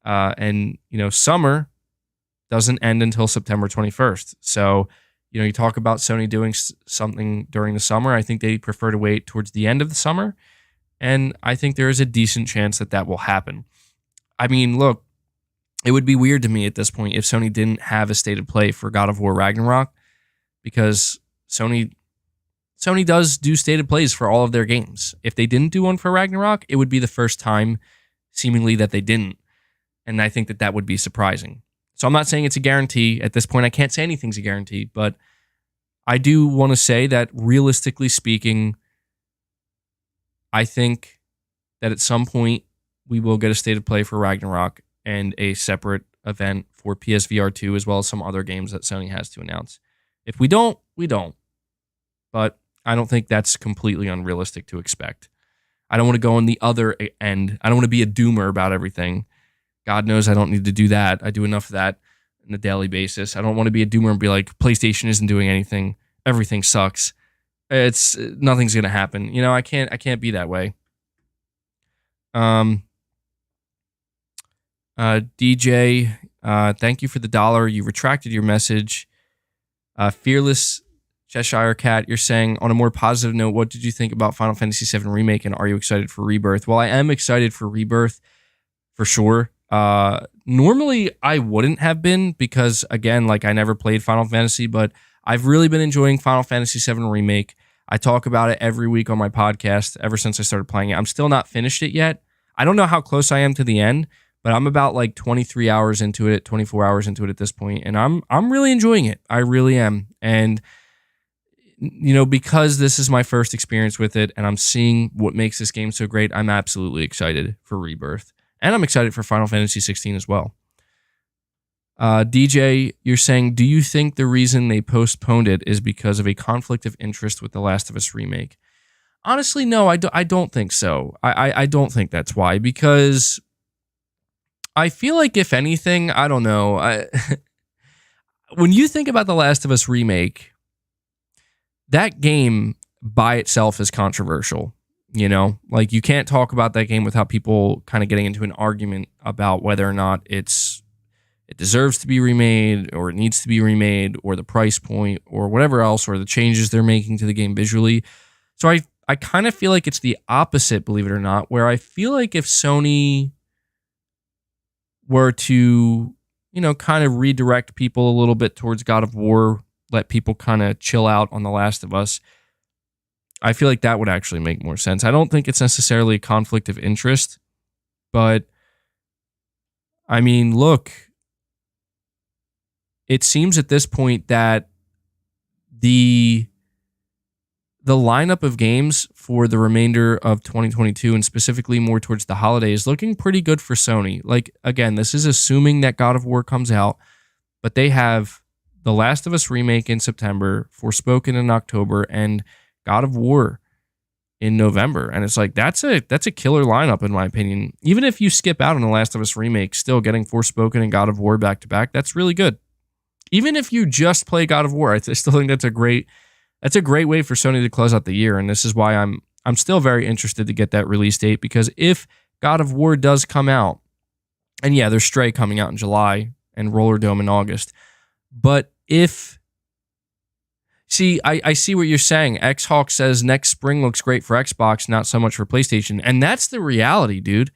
And, you know, summer doesn't end until September 21st. So, you know, you talk about Sony doing something during the summer. I think they prefer to wait towards the end of the summer. And I think there is a decent chance that that will happen. I mean, look, it would be weird to me at this point if Sony didn't have a state of play for God of War Ragnarok, because Sony does do state of plays for all of their games. If they didn't do one for Ragnarok, it would be the first time, seemingly, that they didn't. And I think that that would be surprising. So I'm not saying it's a guarantee. At this point, I can't say anything's a guarantee, but I do want to say that realistically speaking, I think that at some point we will get a state of play for Ragnarok and a separate event for PSVR 2, as well as some other games that Sony has to announce. If we don't, we don't. But I don't think that's completely unrealistic to expect. I don't want to go on the other end. I don't want to be a doomer about everything. God knows I don't need to do that. I do enough of that on a daily basis. I don't want to be a doomer and be like, PlayStation isn't doing anything. Everything sucks. It's nothing's gonna happen. I can't be that way. DJ, thank you for the $1. You retracted your message. Fearless Cheshire Cat, you're saying, on a more positive note, what did you think about Final Fantasy VII Remake, and are you excited for Rebirth? Well, I am excited for Rebirth, for sure. Normally, I wouldn't have been because, again, I never played Final Fantasy, but I've really been enjoying Final Fantasy VII Remake. I talk about it every week on my podcast ever since I started playing it. I'm still not finished it yet. I don't know how close I am to the end, but I'm about 23 hours into it, 24 hours into it at this point, and I'm really enjoying it. I really am. And because this is my first experience with it and I'm seeing what makes this game so great, I'm absolutely excited for Rebirth. And I'm excited for Final Fantasy 16 as well. DJ, you're saying, do you think the reason they postponed it is because of a conflict of interest with The Last of Us Remake? Honestly, no, I don't think so. I don't think that's why, because I feel like, if anything, I don't know. When you think about The Last of Us Remake, that game by itself is controversial. You can't talk about that game without people kind of getting into an argument about whether or not it deserves to be remade, or it needs to be remade, or the price point, or whatever else, or the changes they're making to the game visually. So I kind of feel like it's the opposite, believe it or not, where I feel like if Sony were to, kind of redirect people a little bit towards God of War, let people kind of chill out on The Last of Us, I feel like that would actually make more sense. I don't think it's necessarily a conflict of interest, but I mean, look, it seems at this point that the lineup of games for the remainder of 2022, and specifically more towards the holidays, is looking pretty good for Sony. Again, this is assuming that God of War comes out, but they have The Last of Us Remake in September, Forspoken in October, and God of War in November. And it's that's a killer lineup, in my opinion. Even if you skip out on The Last of Us Remake, still getting Forspoken and God of War back to back, that's really good. Even if you just play God of War, I still think that's a great way for Sony to close out the year. And this is why I'm still very interested to get that release date, because if God of War does come out, and yeah, there's Stray coming out in July and Roller Dome in August, but I see what you're saying. X-Hawk says next spring looks great for Xbox, not so much for PlayStation. And that's the reality, dude.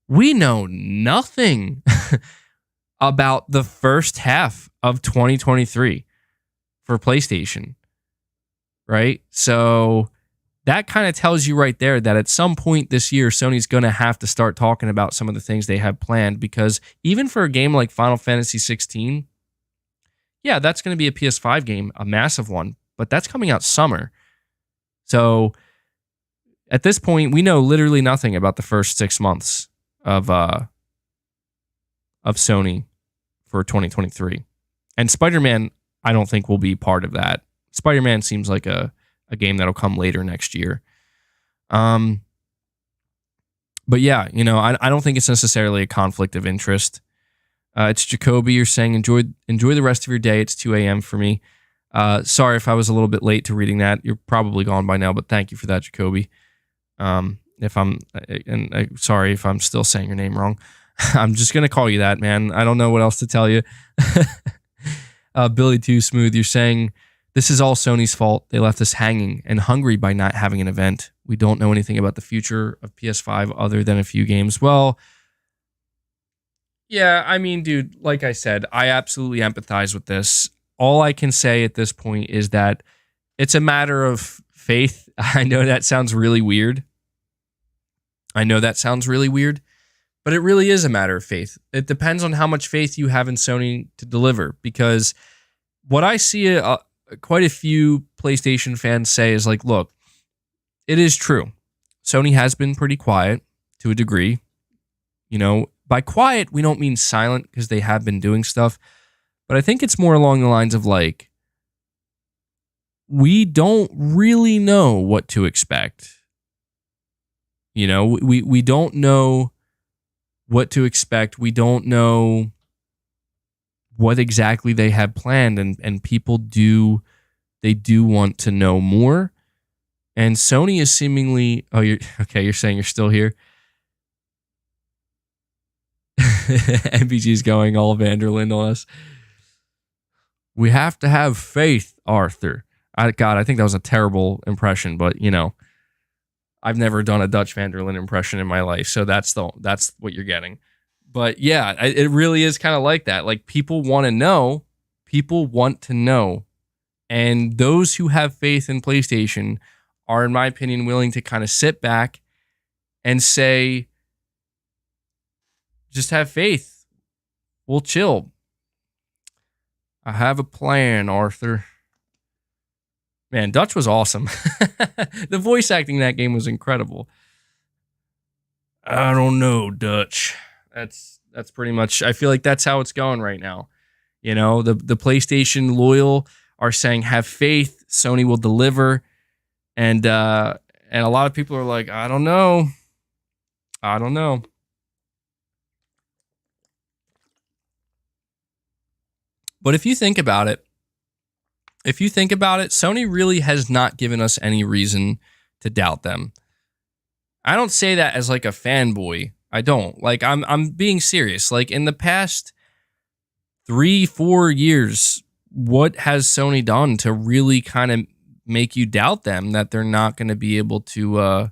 We know nothing about the first half of 2023 for PlayStation, right? So that kind of tells you right there that at some point this year, Sony's going to have to start talking about some of the things they have planned, because even for a game like Final Fantasy 16, yeah, that's going to be a PS5 game, a massive one, but that's coming out summer. So at this point, we know literally nothing about the first 6 months of Sony for 2023. And Spider-Man, I don't think will be part of that. Spider-Man seems like a game that'll come later next year. But yeah, I don't think it's necessarily a conflict of interest. It's Jacoby. You're saying enjoy the rest of your day. It's 2 a.m. for me. Sorry if I was a little bit late to reading that. You're probably gone by now, but thank you for that, Jacoby. Sorry if I'm still saying your name wrong. I'm just gonna call you that, man. I don't know what else to tell you. Billy Too Smooth. You're saying this is all Sony's fault. They left us hanging and hungry by not having an event. We don't know anything about the future of PS5 other than a few games. Well, yeah, I mean, dude, like I said, I absolutely empathize with this. All I can say at this point is that it's a matter of faith. I know that sounds really weird. But it really is a matter of faith. It depends on how much faith you have in Sony to deliver, because what I see quite a few PlayStation fans say is look, it is true. Sony has been pretty quiet to a degree. By quiet, we don't mean silent, because they have been doing stuff. But I think it's more along the lines of we don't really know what to expect. We don't know what to expect. We don't know what exactly they have planned, and people do want to know more. And Sony is seemingly, oh, you're okay, you're saying you're still here. MPG's going all Vanderland on us. We have to have faith, Arthur. God, I think that was a terrible impression, but I've never done a Dutch Vanderland impression in my life, so that's what you're getting. But yeah, it really is kind of like that. Like, people want to know. People want to know. And those who have faith in PlayStation are, in my opinion, willing to kind of sit back and say, just have faith. We'll chill. I have a plan, Arthur. Man, Dutch was awesome. The voice acting in that game was incredible. I don't know, Dutch. That's pretty much, I feel like that's how it's going right now. The PlayStation loyal are saying have faith, Sony will deliver. And a lot of people are like, I don't know. But if you think about it, Sony really has not given us any reason to doubt them. I don't say that as like a fanboy. I don't. Like, I'm being serious. Like, in the past 3-4 years, what has Sony done to really kind of make you doubt them that they're not going to be able to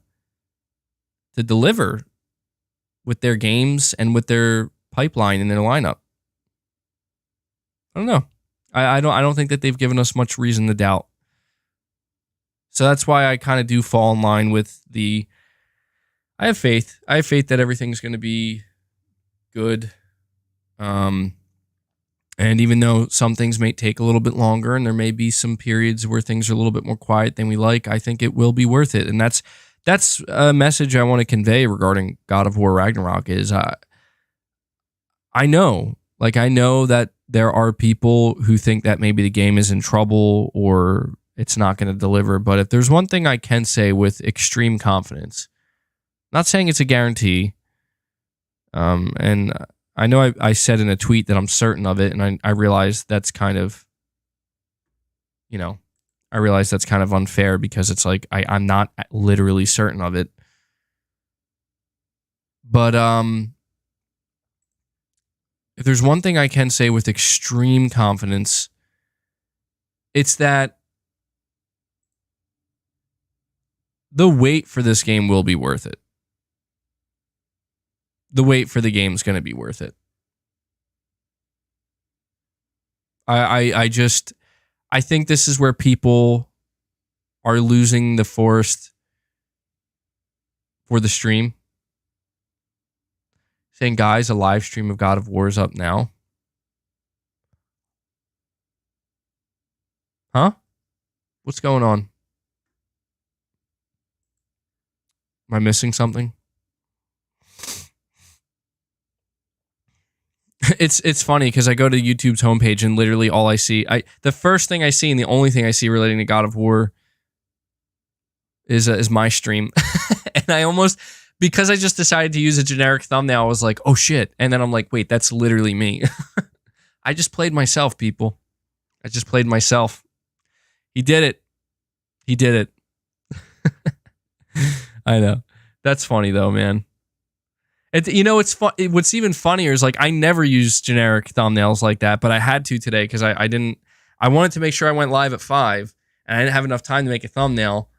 deliver with their games and with their pipeline and their lineup? I don't know. I don't think that they've given us much reason to doubt. So that's why I kind of do fall in line with I have faith. I have faith that everything's going to be good. And even though some things may take a little bit longer and there may be some periods where things are a little bit more quiet than we like, I think it will be worth it. And that's a message I want to convey regarding God of War Ragnarok is I know that there are people who think that maybe the game is in trouble or it's not going to deliver. But if there's one thing I can say with extreme confidence, not saying it's a guarantee, and I know I said in a tweet that I'm certain of it, and I realize that's kind of, I realize that's kind of unfair because it's like I'm not literally certain of it. But if there's one thing I can say with extreme confidence, it's that the wait for this game will be worth it. The wait for the game is going to be worth it. I think this is where people are losing the forest for the stream. Saying, guys, a live stream of God of War is up now. Huh? What's going on? Am I missing something? It's funny because I go to YouTube's homepage and literally all I see, the first thing I see and the only thing I see relating to God of War is my stream. And I almost, because I just decided to use a generic thumbnail, I was like, oh shit. And then I'm like, wait, that's literally me. I just played myself, people. I just played myself. He did it. He did it. I know. That's funny though, man. It's fun. What's even funnier is like I never use generic thumbnails like that, but I had to today because I didn't. I wanted to make sure I went live at 5, and I didn't have enough time to make a thumbnail.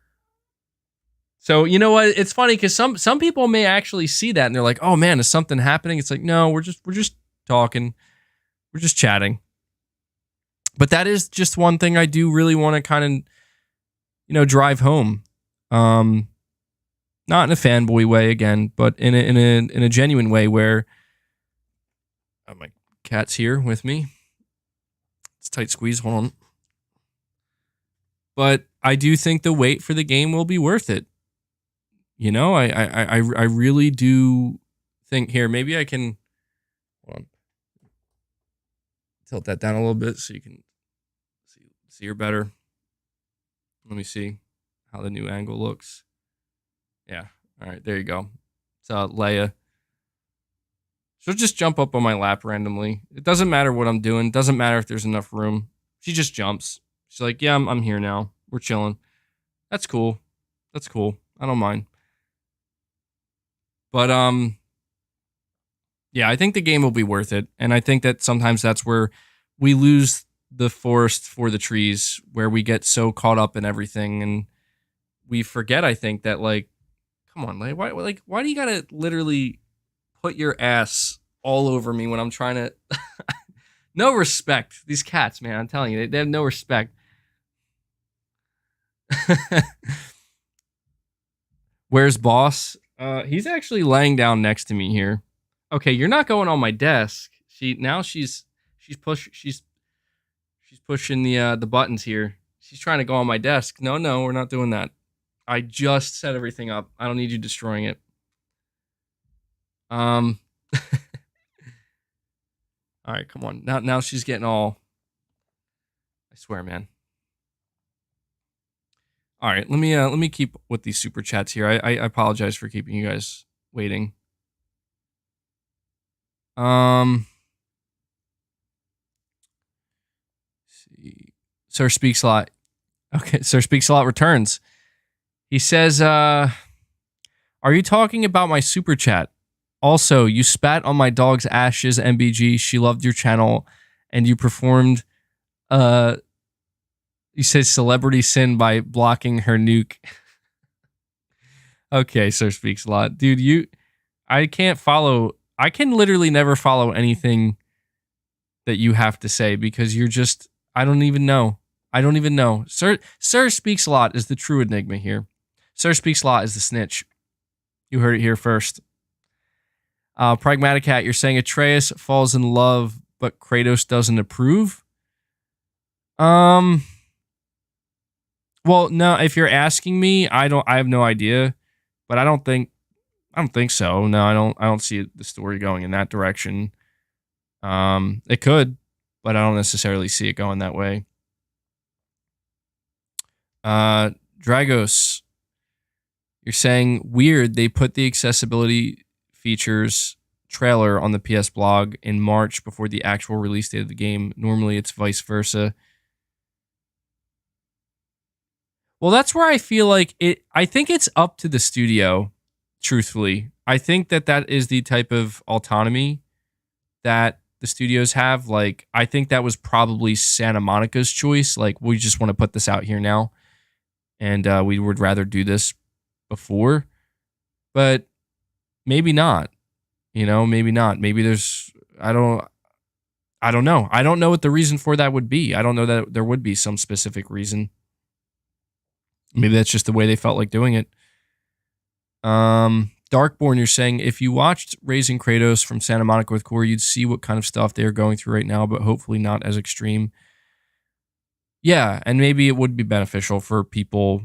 So you know what? It's funny because some people may actually see that and they're like, "Oh man, is something happening?" It's like, no, we're just talking, we're just chatting. But that is just one thing I do really want to kind of, drive home. Not in a fanboy way again, but in a genuine way where my cat's here with me. It's a tight squeeze. Hold on. But I do think the wait for the game will be worth it. I really do think here. Maybe I can hold on, tilt that down a little bit so you can see her better. Let me see how the new angle looks. Yeah. All right. There you go. It's Leia. She'll just jump up on my lap randomly. It doesn't matter what I'm doing. It doesn't matter if there's enough room. She just jumps. She's like, yeah, I'm here now. We're chilling. That's cool. That's cool. I don't mind. But yeah, I think the game will be worth it. And I think that sometimes that's where we lose the forest for the trees, where we get so caught up in everything and we forget, I think, that like, come on, why do you gotta literally put your ass all over me when I'm trying to no respect. These cats, man, I'm telling you, they have no respect. Where's boss? He's actually laying down next to me here. Okay, you're not going on my desk. She's pushing the buttons here. She's trying to go on my desk. No, we're not doing that. I just set everything up. I don't need you destroying it. All right, come on. Now she's getting all. I swear, man. All right, let me keep with these super chats here. I apologize for keeping you guys waiting. See. Sir Speaks a Lot. Okay, Sir Speaks a Lot returns. He says, are you talking about my super chat? Also, you spat on my dog's ashes, MBG. She loved your channel, and you performed, you said celebrity sin by blocking her nuke. Okay, Sir Speaks a Lot. Dude, I can't follow. I can literally never follow anything that you have to say because you're just, I don't even know. Sir Speaks a Lot is the true enigma here. Sir Speaks a Lot is the snitch. You heard it here first. Pragmatic Hat, you're saying Atreus falls in love, but Kratos doesn't approve? Well, no, if you're asking me, I have no idea, but I don't think so. No, I don't see the story going in that direction. It could, but I don't necessarily see it going that way. Dragos, you're saying weird. They put the accessibility features trailer on the PS blog in March before the actual release date of the game. Normally it's vice versa. Well, that's where I feel like I think it's up to the studio, truthfully. I think that is the type of autonomy that the studios have. Like, I think that was probably Santa Monica's choice. Like, we just want to put this out here now. And we would rather do this before. But maybe not. Maybe not. Maybe there's, I don't know. I don't know what the reason for that would be. I don't know that there would be some specific reason. Maybe that's just the way they felt like doing it. Darkborn, you're saying if you watched Raising Kratos from Santa Monica with Corey, you'd see what kind of stuff they're going through right now, but hopefully not as extreme. Yeah, and maybe it would be beneficial for people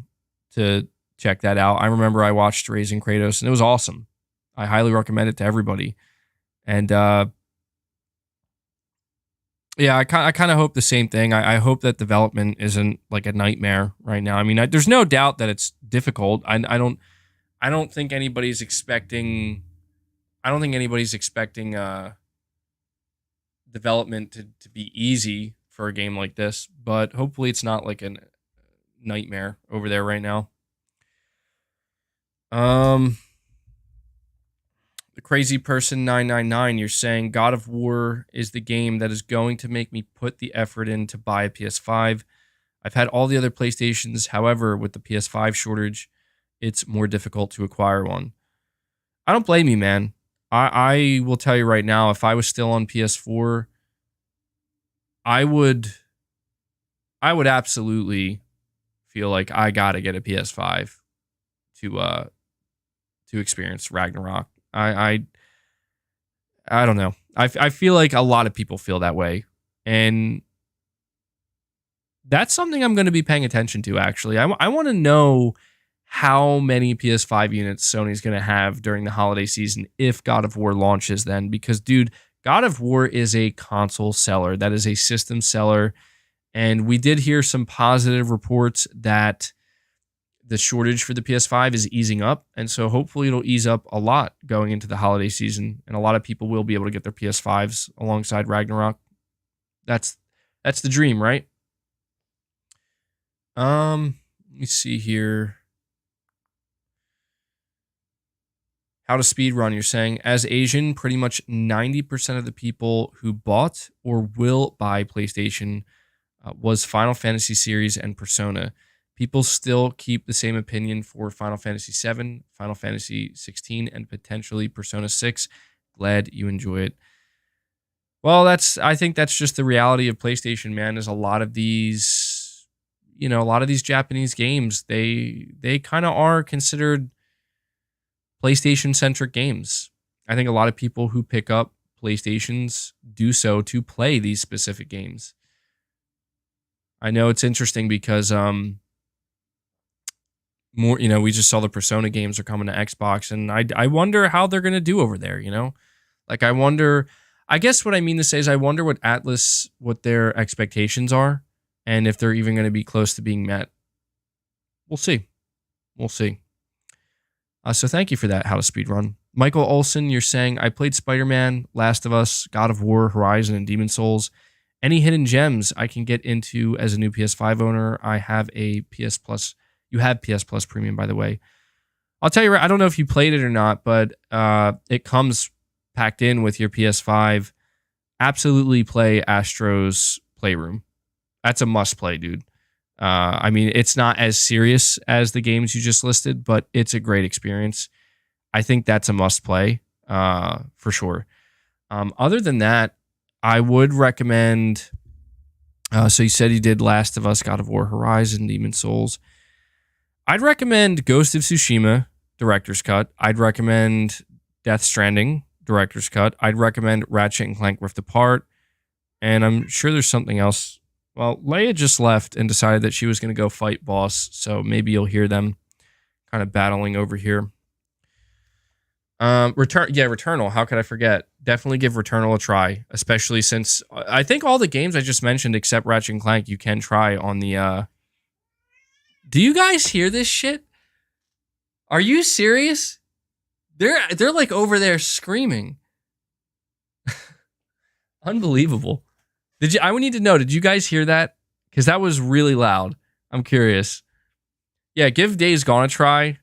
to check that out. I remember I watched Raising Kratos, and it was awesome. I highly recommend it to everybody. And yeah, I kind of hope the same thing. I hope that development isn't like a nightmare right now. I mean, there's no doubt that it's difficult. I don't think anybody's expecting. I don't think anybody's expecting development to be easy for a game like this. But hopefully, it's not like a nightmare over there right now. The Crazy Person 999, you're saying God of War is the game that is going to make me put the effort in to buy a PS5. I've had all the other PlayStations. However, with the PS5 shortage, it's more difficult to acquire one. I don't blame you, man. I will tell you right now, if I was still on PS4, I would absolutely feel like I gotta get a PS5 to experience Ragnarok. I don't know. I feel like a lot of people feel that way. And that's something I'm going to be paying attention to, actually. I want to know how many PS5 units Sony's going to have during the holiday season if God of War launches then. Because, dude, God of War is a console seller. That is a system seller. And we did hear some positive reports that the shortage for the PS5 is easing up, and so hopefully it'll ease up a lot going into the holiday season, and a lot of people will be able to get their PS5s alongside Ragnarok. That's the dream, right? Let me see here. How to speed run? You're saying, as Asian, pretty much 90% of the people who bought or will buy PlayStation was Final Fantasy series and Persona. People still keep the same opinion for Final Fantasy 7, Final Fantasy 16, and potentially Persona 6. Glad you enjoy it. Well, I think that's just the reality of PlayStation, man, is a lot of these, a lot of these Japanese games, they kind of are considered PlayStation-centric games. I think a lot of people who pick up PlayStations do so to play these specific games. I know it's interesting because we just saw the Persona games are coming to Xbox, and I wonder how they're gonna do over there. Like I guess what I mean to say is I wonder what their expectations are, and if they're even going to be close to being met. We'll see. So thank you for that, How to Speedrun. Michael Olson, you're saying, I played Spider-Man, Last of Us, God of War, Horizon, and Demon Souls. Any hidden gems I can get into as a new PS5 owner? I have a PS Plus. You have PS Plus Premium, by the way. I'll tell you, I don't know if you played it or not, but it comes packed in with your PS5. Absolutely play Astro's Playroom. That's a must play, dude. I mean, it's not as serious as the games you just listed, but it's a great experience. I think that's a must play for sure. Other than that, I would recommend. So you said you did Last of Us, God of War, Horizon, Demon Souls. I'd recommend Ghost of Tsushima Director's Cut. I'd recommend Death Stranding Director's Cut. I'd recommend Ratchet and Clank Rift Apart. And I'm sure there's something else. Well, Leia just left and decided that she was going to go fight boss. So maybe you'll hear them kind of battling over here. Returnal. How could I forget? Definitely give Returnal a try, especially since I think all the games I just mentioned, except Ratchet and Clank, you can try on the. Do you guys hear this shit? Are you serious? They're like over there screaming. Unbelievable. I would need to know, did you guys hear that? Because that was really loud. I'm curious. Yeah, give Days Gone a try.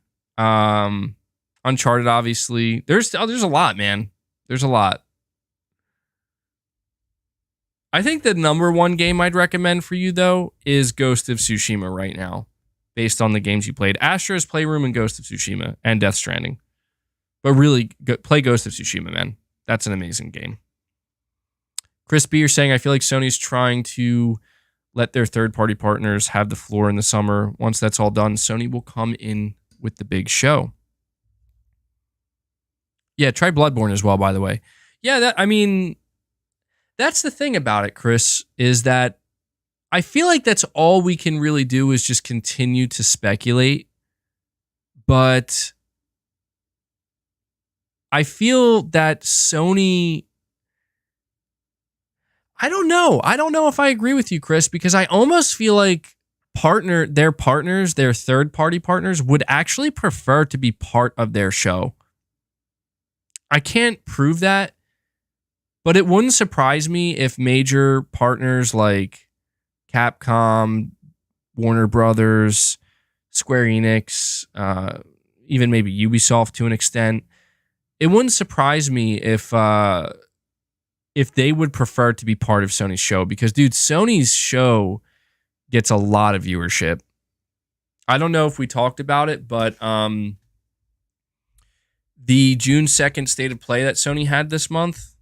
Uncharted, obviously. There's a lot, man. There's a lot. I think the number one game I'd recommend for you, though, is Ghost of Tsushima right now, based on the games you played. Astro's Playroom and Ghost of Tsushima and Death Stranding. But really, play Ghost of Tsushima, man. That's an amazing game. Chris B, you're saying, I feel like Sony's trying to let their third-party partners have the floor in the summer. Once that's all done, Sony will come in with the big show. Yeah, try Bloodborne as well, by the way. Yeah, that's the thing about it, Chris, is that I feel like that's all we can really do is just continue to speculate. But I feel that Sony... I don't know. I don't know if I agree with you, Chris, because I almost feel like their third-party partners, would actually prefer to be part of their show. I can't prove that, but it wouldn't surprise me if major partners like Capcom, Warner Brothers, Square Enix, even maybe Ubisoft to an extent, it wouldn't surprise me if they would prefer to be part of Sony's show, because, dude, Sony's show gets a lot of viewership. I don't know if we talked about it, but the June 2nd State of Play that Sony had this month,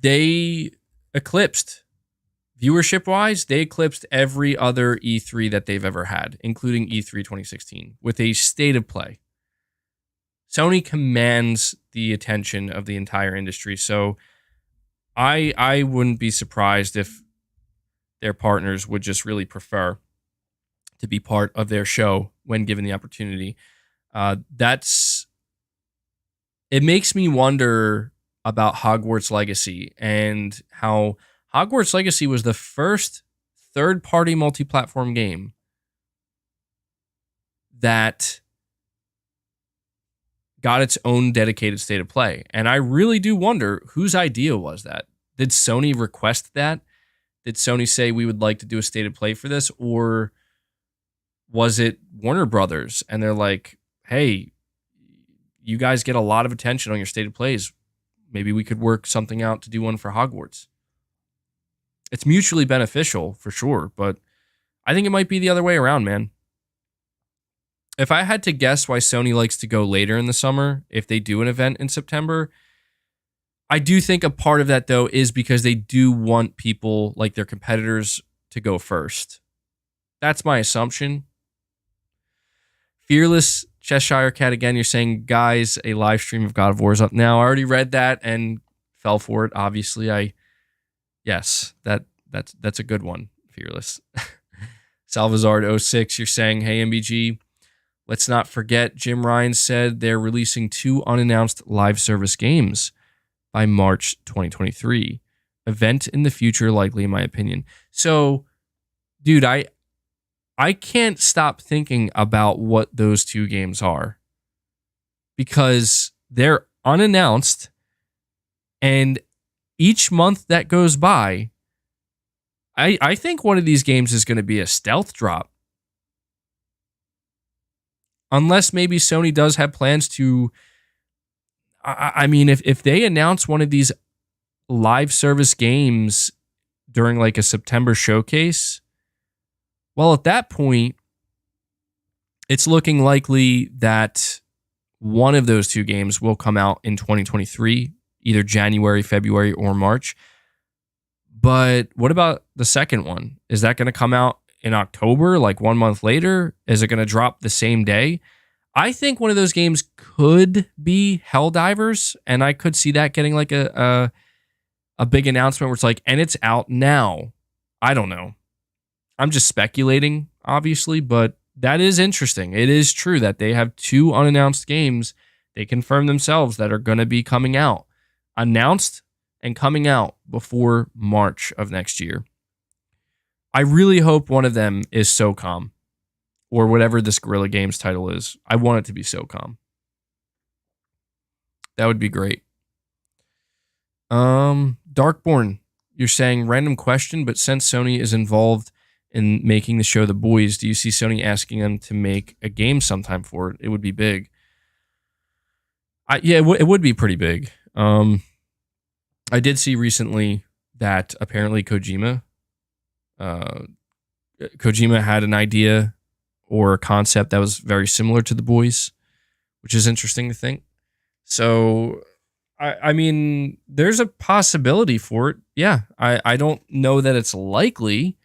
they eclipsed, viewership-wise, they eclipsed every other E3 that they've ever had, including E3 2016, with a State of Play. Sony commands the attention of the entire industry, so I wouldn't be surprised if their partners would just really prefer to be part of their show when given the opportunity. It makes me wonder about Hogwarts Legacy, and how Hogwarts Legacy was the first third-party multi-platform game that got its own dedicated state of play. And I really do wonder whose idea was that? Did Sony request that? Did Sony say we would like to do a state of play for this? Or was it Warner Brothers and they're like, hey, you guys get a lot of attention on your state of plays. Maybe we could work something out to do one for Hogwarts. It's mutually beneficial for sure, but I think it might be the other way around, man. If I had to guess why Sony likes to go later in the summer, if they do an event in September, I do think a part of that, though, is because they do want people like their competitors to go first. That's my assumption. Fearless Cheshire Cat, again, you're saying, guys, a live stream of God of War is up now. I already read that and fell for it. Obviously, yes, that's a good one, Fearless. Salvazard06, you're saying, hey, MBG, let's not forget Jim Ryan said they're releasing 2 unannounced live service games by March 2023. Event in the future, likely, in my opinion. So, dude, I can't stop thinking about what those 2 games are because they're unannounced, and each month that goes by, I think one of these games is going to be a stealth drop. Unless maybe Sony does have plans to... I mean, if they announce one of these live service games during like a September showcase, well, at that point, it's looking likely that one of those 2 games will come out in 2023, either January, February, or March. But what about the second one? Is that going to come out in October, like 1 month later? Is it going to drop the same day? I think one of those games could be Helldivers, and I could see that getting like a big announcement where it's like, and it's out now. I don't know. I'm just speculating, obviously, but that is interesting. It is true that they have 2 unannounced games. They confirmed themselves that are going to be coming out, announced and coming out before March of next year. I really hope one of them is SOCOM or whatever this Guerrilla Games title is. I want it to be SOCOM. That would be great. Darkborn, you're saying random question, but since Sony is involved in making the show The Boys, do you see Sony asking them to make a game sometime for it? It would be big. It would be pretty big. I did see recently that apparently Kojima had an idea or a concept that was very similar to The Boys, which is interesting to think. So, I mean, there's a possibility for it. Yeah, I don't know that it's likely.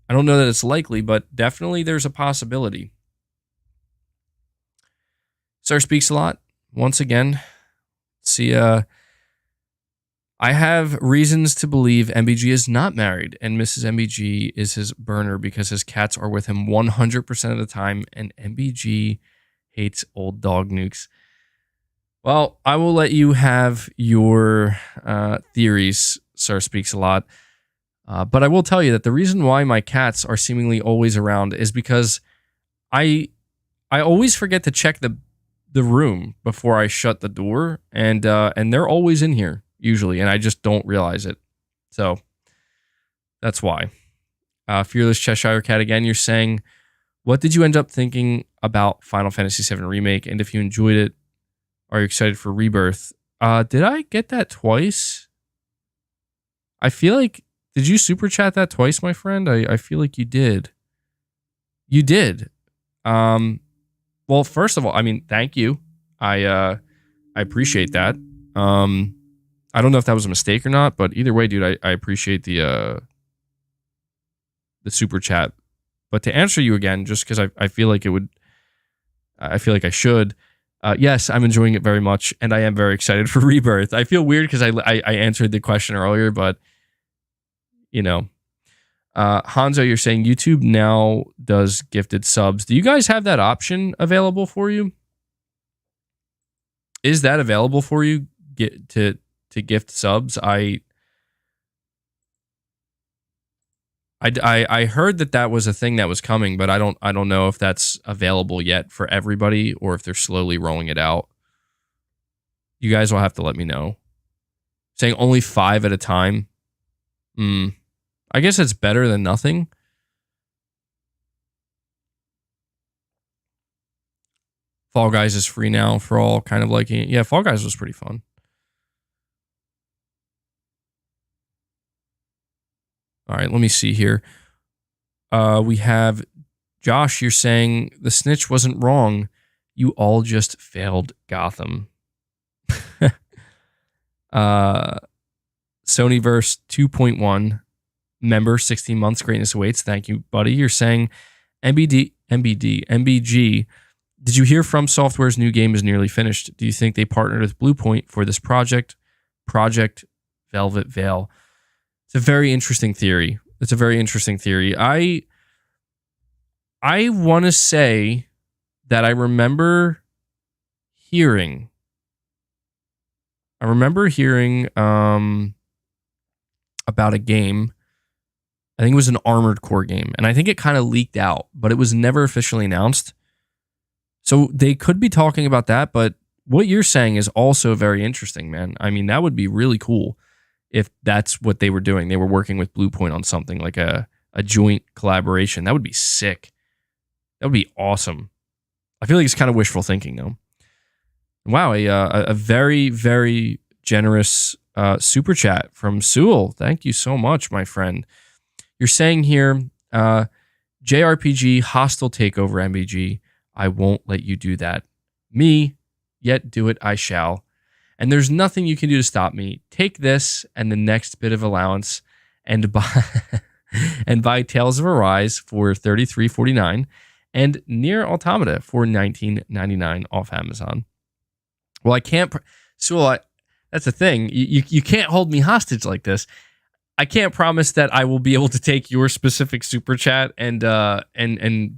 But definitely there's a possibility. Sir Speaks a Lot. Once again, see, I have reasons to believe MBG is not married, and Mrs. MBG is his burner because his cats are with him 100% of the time, and MBG hates old dog nukes. Well, I will let you have your theories, Sir Speaks a Lot. But I will tell you that the reason why my cats are seemingly always around is because I always forget to check the room before I shut the door, and they're always in here usually, and I just don't realize it. So that's why. Fearless Cheshire Cat, again, you're saying, what did you end up thinking about Final Fantasy VII Remake? And if you enjoyed it, are you excited for Rebirth? Did I get that twice? I feel like, did you super chat that twice, my friend? I feel like you did. You did. Well, first of all, I mean, thank you. I appreciate that. I don't know if that was a mistake or not, but either way, dude, I appreciate the super chat. But to answer you again, just because I feel like I feel like I should. Yes, I'm enjoying it very much, and I am very excited for Rebirth. I feel weird because I answered the question earlier, but you know, Hanzo, you're saying YouTube now does gifted subs. Do you guys have that option available for you? Is that available for you? Get to gift subs? I I heard that was a thing that was coming, but I don't know if that's available yet for everybody or if they're slowly rolling it out. You guys will have to let me know. Saying only 5 at a time. I guess it's better than nothing. Fall Guys is free now for all kind of liking it. Yeah, Fall Guys was pretty fun. All right, let me see here. We have Josh, you're saying the snitch wasn't wrong. You all just failed Gotham. Sonyverse 2.1 member, 16 months, greatness awaits. Thank you, buddy. You're saying MBG. Did you hear From Software's new game is nearly finished? Do you think they partnered with Bluepoint for this project? Project Velvet Veil. It's a very interesting theory. I want to say that I remember hearing about a game. I think it was an Armored Core game, and I think it kind of leaked out, but it was never officially announced. So they could be talking about that, but what you're saying is also very interesting, man. I mean, that would be really cool if that's what they were doing. They were working with Bluepoint on something like a joint collaboration. That would be sick. That would be awesome. I feel like it's kind of wishful thinking, though. Wow, a very, very generous super chat from Sewell. Thank you so much, my friend. You're saying here, JRPG, hostile takeover MBG. I won't let you do that. Me, yet do it I shall. And there's nothing you can do to stop me. Take this and the next bit of allowance and buy and buy Tales of Arise for $33.49 and Nier Automata for $19.99 off Amazon. Well, I can't. Sewell, that's the thing. You can't hold me hostage like this. I can't promise that I will be able to take your specific super chat and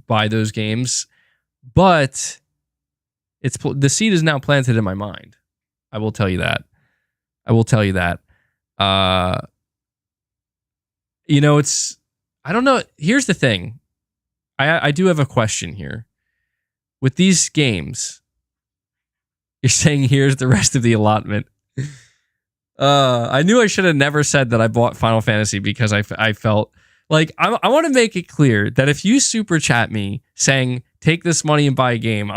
buy those games, but the seed is now planted in my mind. I will tell you that. I don't know. Here's the thing. I do have a question here. With these games, you're saying here's the rest of the allotment. I knew I should have never said that I bought Final Fantasy because I felt like I want to make it clear that if you super chat me saying take this money and buy a game,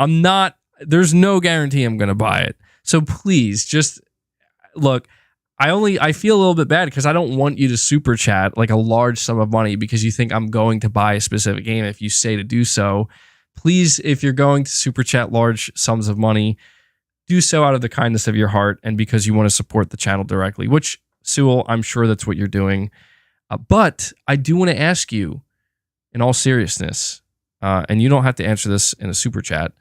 there's no guarantee I'm going to buy it. So please just look, I feel a little bit bad because I don't want you to super chat like a large sum of money because you think I'm going to buy a specific game if you say to do so. Please, if you're going to super chat large sums of money, do so out of the kindness of your heart and because you want to support the channel directly, which, Sewell, I'm sure that's what you're doing. But I do want to ask you, in all seriousness, and you don't have to answer this in a super chat.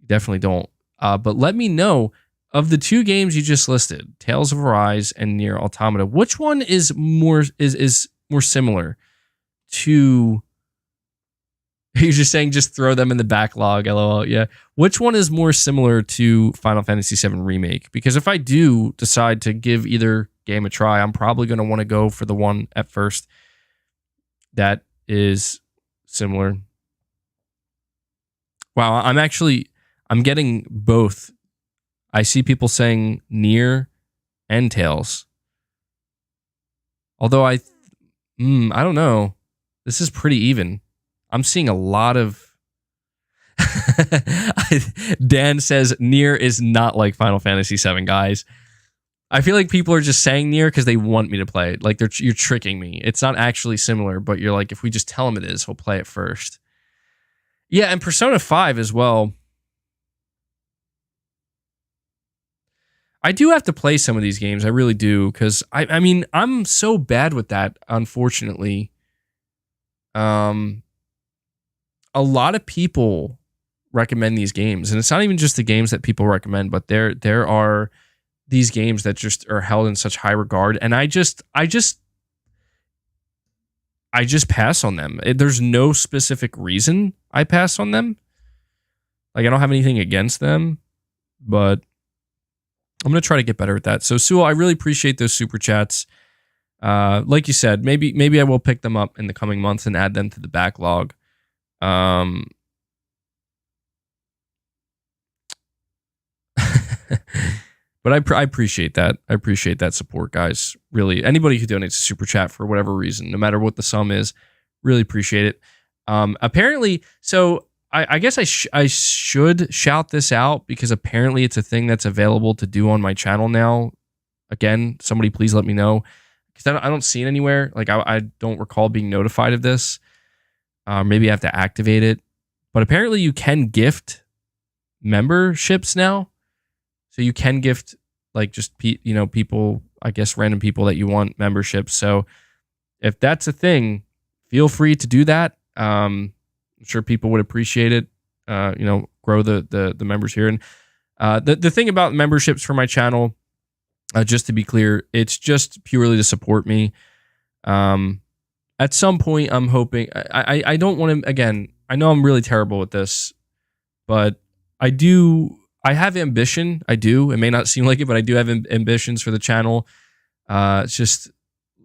You definitely don't. But let me know, of the two games you just listed, Tales of Arise and Nier Automata, which one is more similar to... You're just saying just throw them in the backlog, lol. Yeah. Which one is more similar to Final Fantasy VII Remake? Because if I do decide to give either game a try, I'm probably going to want to go for the one at first that is similar. Wow, I'm getting both. I see people saying Nier and Tales. Although I don't know. This is pretty even. I'm seeing a lot of... Dan says Nier is not like Final Fantasy VII, guys. I feel like people are just saying Nier because they want me to play it. Like you're tricking me. It's not actually similar, but you're like, if we just tell him it is, he'll play it first. Yeah, and Persona 5 as well. I do have to play some of these games. I really do, because I mean, I'm so bad with that, unfortunately. A lot of people recommend these games, and it's not even just the games that people recommend, but there are these games that just are held in such high regard, and I just pass on them. There's no specific reason I pass on them. Like, I don't have anything against them, but I'm going to try to get better at that. So, Sewell, I really appreciate those super chats. Like you said, maybe I will pick them up in the coming months and add them to the backlog. Um, but I appreciate that. I appreciate that support, guys. Really, anybody who donates a super chat for whatever reason, no matter what the sum is, really appreciate it. Apparently, so I guess I should shout this out because apparently it's a thing that's available to do on my channel now. Again, somebody please let me know because I don't see it anywhere. Like I don't recall being notified of this. Maybe I have to activate it. But apparently you can gift memberships now. So you can gift like just people, I guess random people that you want memberships. So if that's a thing, feel free to do that. I'm sure people would appreciate it. Grow the members here. And the thing about memberships for my channel, just to be clear, it's just purely to support me. At some point, I'm hoping I don't want to. Again, I know I'm really terrible with this, but I have ambition. I do. It may not seem like it, but I do have ambitions for the channel. It's just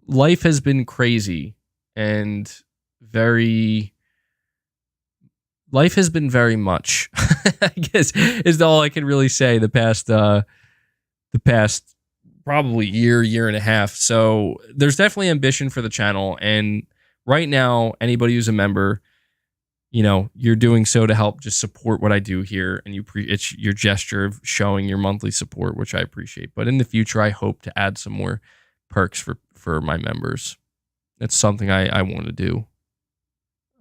life has been crazy and life has been very much, I guess, is all I can really say the past probably year and a half. So there's definitely ambition for the channel. And right now, anybody who's a member, you're doing so to help just support what I do here. And it's your gesture of showing your monthly support, which I appreciate. But in the future, I hope to add some more perks for my members. It's something I want to do.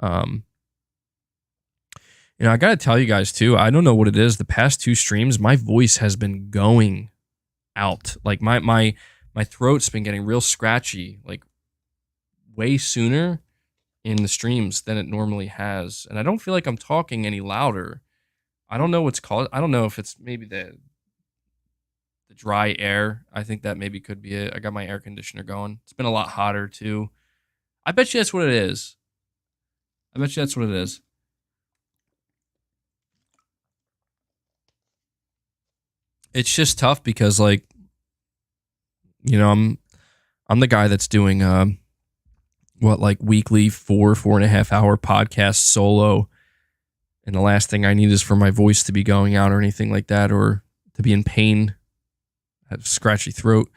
I got to tell you guys too, I don't know what it is. The past 2 streams, my voice has been going out. Like my throat's been getting real scratchy, like way sooner in the streams than it normally has. And I don't feel like I'm talking any louder. I don't know what's called. I don't know if it's maybe the dry air. I think that maybe could be it. I got my air conditioner going. It's been a lot hotter too. I bet you that's what it is. It's just tough because I'm the guy that's doing weekly 4.5 hour podcasts solo, and the last thing I need is for my voice to be going out or anything like that, or to be in pain. I have a scratchy throat.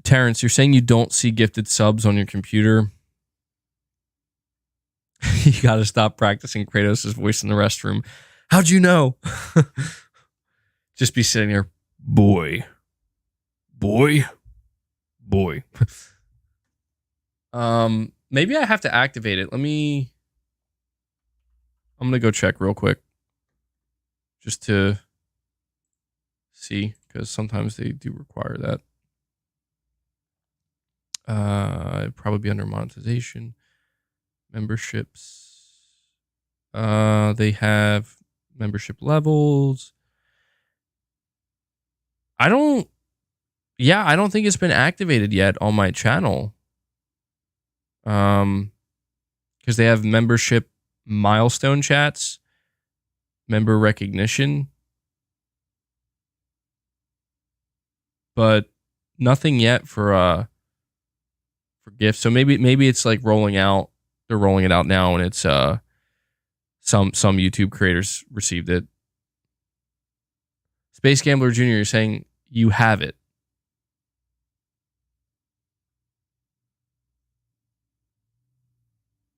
Terrence, you're saying you don't see gifted subs on your computer. You got to stop practicing Kratos' voice in the restroom. How'd you know? Just be sitting there, boy. Maybe I have to activate it. I'm gonna go check real quick, just to see, because sometimes they do require that. It'd probably be under monetization, memberships. They have membership levels. I don't think it's been activated yet on my channel. Because they have membership milestone chats, member recognition, but nothing yet for gifts. So maybe it's like rolling out. They're rolling it out now, and it's some YouTube creators received it. Space Gambler Jr., you're saying you have it.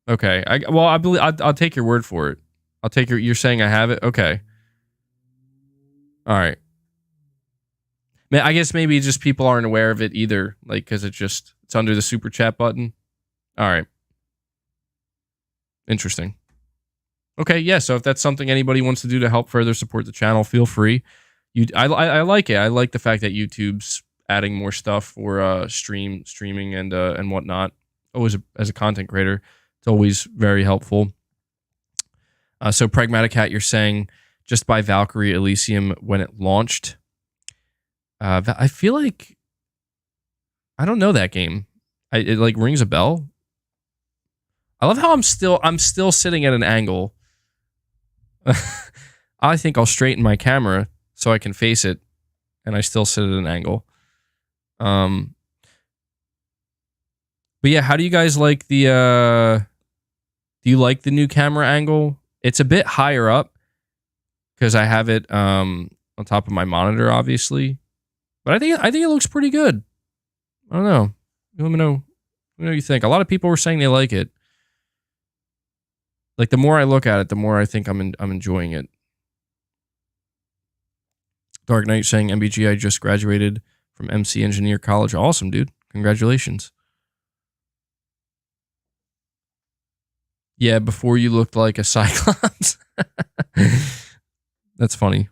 Okay. I believe I'll take your word for it. You're saying I have it. Okay. All right. I guess maybe just people aren't aware of it either, like, because it's under the super chat button. All right. Interesting. Okay, yeah. So if that's something anybody wants to do to help further support the channel, feel free. I like it. I like the fact that YouTube's adding more stuff for streaming and whatnot. Always as a content creator, it's always very helpful. So Pragmatic Hat, you're saying just buy Valkyrie Elysium when it launched. I feel like I don't know that game. It like rings a bell. I love how I'm still sitting at an angle. I think I'll straighten my camera so I can face it, and I still sit at an angle. Um, but yeah, how do you guys like the do you like the new camera angle? It's a bit higher up because I have it on top of my monitor, obviously. But I think it looks pretty good. I don't know. Let me know. Let me know what you think. A lot of people were saying they like it. Like the more I look at it, the more I think I'm enjoying it. Dark Knight saying MBG, I just graduated from MC Engineer College. Awesome, dude. Congratulations. Yeah, before you looked like a Cyclops. That's funny.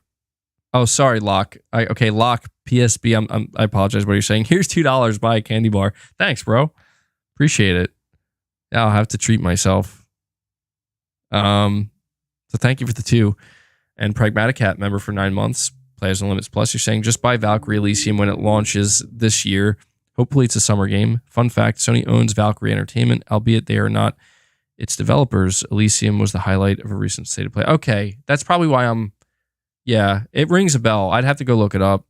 Oh, sorry, Locke. Okay, Locke, PSB, I apologize what you're saying. Here's $2, buy a candy bar. Thanks, bro. Appreciate it. Yeah, I'll have to treat myself. So thank you for the 2. And Pragmatic Cat, member for 9 months. Players Unlimited Plus, you're saying just buy Valkyrie Elysium when it launches this year. Hopefully it's a summer game. Fun fact, Sony owns Valkyrie Entertainment, albeit they are not its developers. Elysium was the highlight of a recent state of play. Okay, that's probably why yeah, it rings a bell. I'd have to go look it up.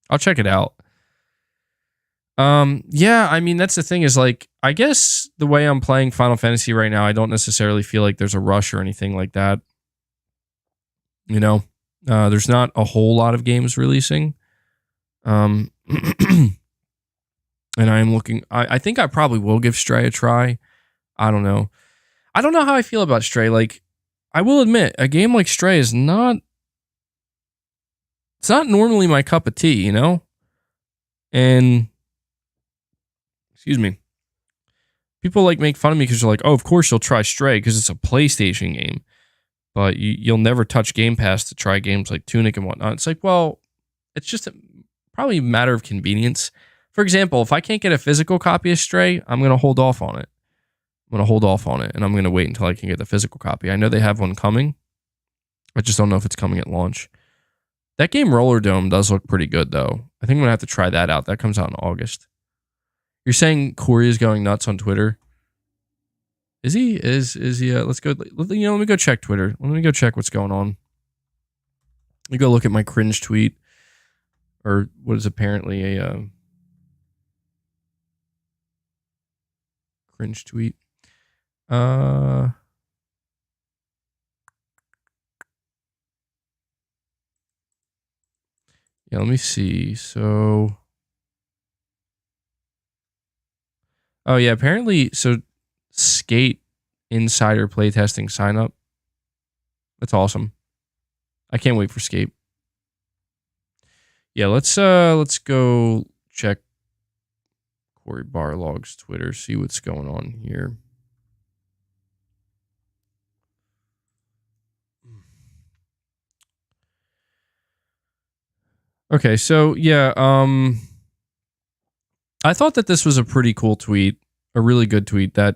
I'll check it out. Yeah, I mean, that's the thing is like, I guess the way I'm playing Final Fantasy right now, I don't necessarily feel like there's a rush or anything like that. You know, there's not a whole lot of games releasing. And I'm looking, I think I probably will give Stray a try. I don't know. I don't know how I feel about Stray. Like, I will admit, a game like Stray is not, it's not normally my cup of tea, you know? And, excuse me, people like make fun of me because they're like, oh, of course you'll try Stray because it's a PlayStation game. But you'll never touch Game Pass to try games like Tunic and whatnot. It's like, well, it's just probably a matter of convenience. For example, if I can't get a physical copy of Stray, I'm going to hold off on it. And I'm going to wait until I can get the physical copy. I know they have one coming. I just don't know if it's coming at launch. That game Roller Dome does look pretty good, though. I think I'm going to have to try that out. That comes out in August. You're saying Corey is going nuts on Twitter? Is he? Is he? Let's go. Let me go check Twitter. Let me go check what's going on. Let me go look at my cringe tweet, or what is apparently a cringe tweet. Yeah, let me see. So, oh yeah, apparently, so Skate insider playtesting sign up. That's awesome. I can't wait for Skate. Yeah, let's go check Corey Barlog's Twitter, see what's going on here. Okay, so yeah, I thought that this was a pretty cool tweet, a really good tweet that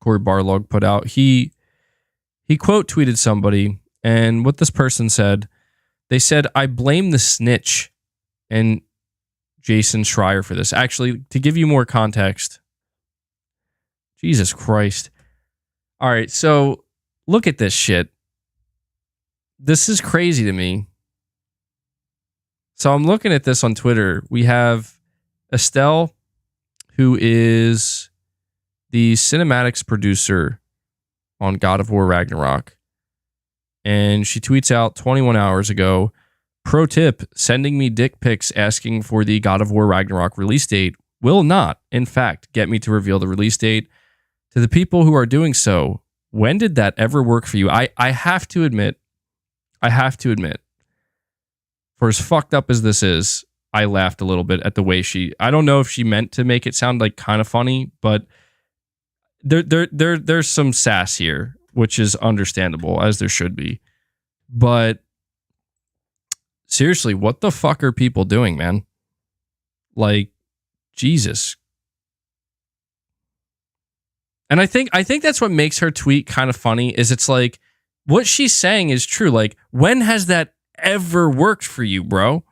Corey Barlog put out. He quote tweeted somebody, and what this person said, they said, I blame the snitch and Jason Schreier for this. Actually, to give you more context, Jesus Christ. All right, so look at this shit. This is crazy to me. So I'm looking at this on Twitter. We have Estelle, who is the cinematics producer on God of War Ragnarok. And she tweets out 21 hours ago, pro tip, sending me dick pics asking for the God of War Ragnarok release date will not, in fact, get me to reveal the release date. To the people who are doing so, when did that ever work for you? I have to admit, for as fucked up as this is, I laughed a little bit at the way I don't know if she meant to make it sound like kind of funny, but there's some sass here, which is understandable, as there should be. But seriously, what the fuck are people doing, man? Like, Jesus. And I think that's what makes her tweet kind of funny, is it's like, what she's saying is true. Like, when has that ever worked for you, bro?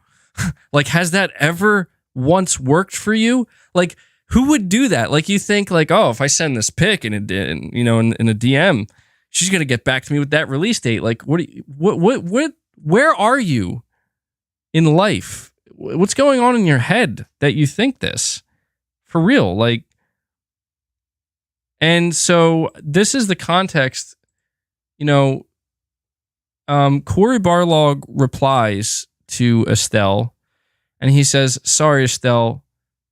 Like, has that ever once worked for you? Like, who would do that? Like, you think like, oh, if I send this pic in a DM, she's gonna get back to me with that release date. Like, where are you in life? what's going on in your head that you think this? For real, like. And so this is the context, you know. Corey Barlog replies to Estelle, and he says, "Sorry, Estelle,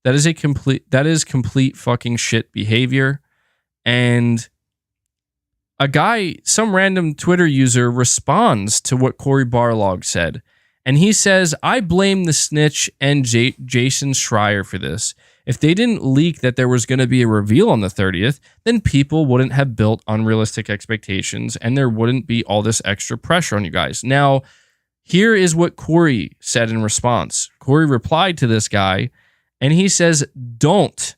that is complete fucking shit behavior." And some random Twitter user responds to what Corey Barlog said, and he says, "I blame the snitch and Jason Schreier for this. If they didn't leak that there was going to be a reveal on the 30th, then people wouldn't have built unrealistic expectations and there wouldn't be all this extra pressure on you guys." Now, here is what Corey said in response. Corey replied to this guy, and he says, "Don't.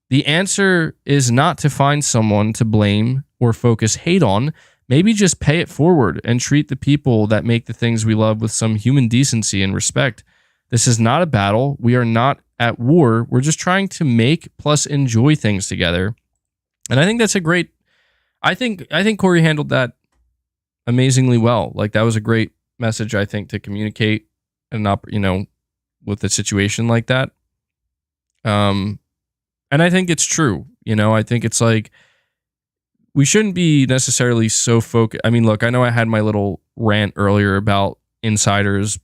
The answer is not to find someone to blame or focus hate on. Maybe just pay it forward and treat the people that make the things we love with some human decency and respect. This is not a battle. We are not at war. We're just trying to make plus enjoy things together." And I think that's a great. I think Corey handled that amazingly well. Like, that was a great message, I think, to communicate and not, with a situation like that. And I think it's true. I think it's like, we shouldn't be necessarily so focused. I mean, look, I know I had my little rant earlier about insiders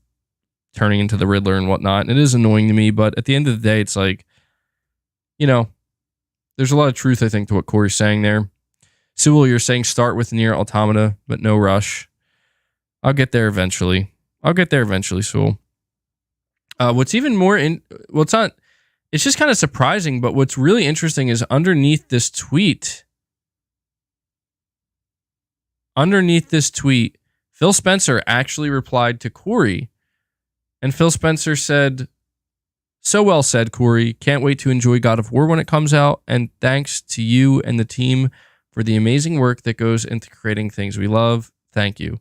turning into the Riddler and whatnot, and it is annoying to me, but at the end of the day, it's like, there's a lot of truth, I think, to what Corey's saying there. Sewell, you're saying start with Nier Automata, but no rush. I'll get there eventually, Sewell. What's even more it's just kind of surprising, but what's really interesting is underneath this tweet, Phil Spencer actually replied to Corey. And Phil Spencer said, "So well said, Corey. Can't wait to enjoy God of War when it comes out. And thanks to you and the team for the amazing work that goes into creating things we love. Thank you."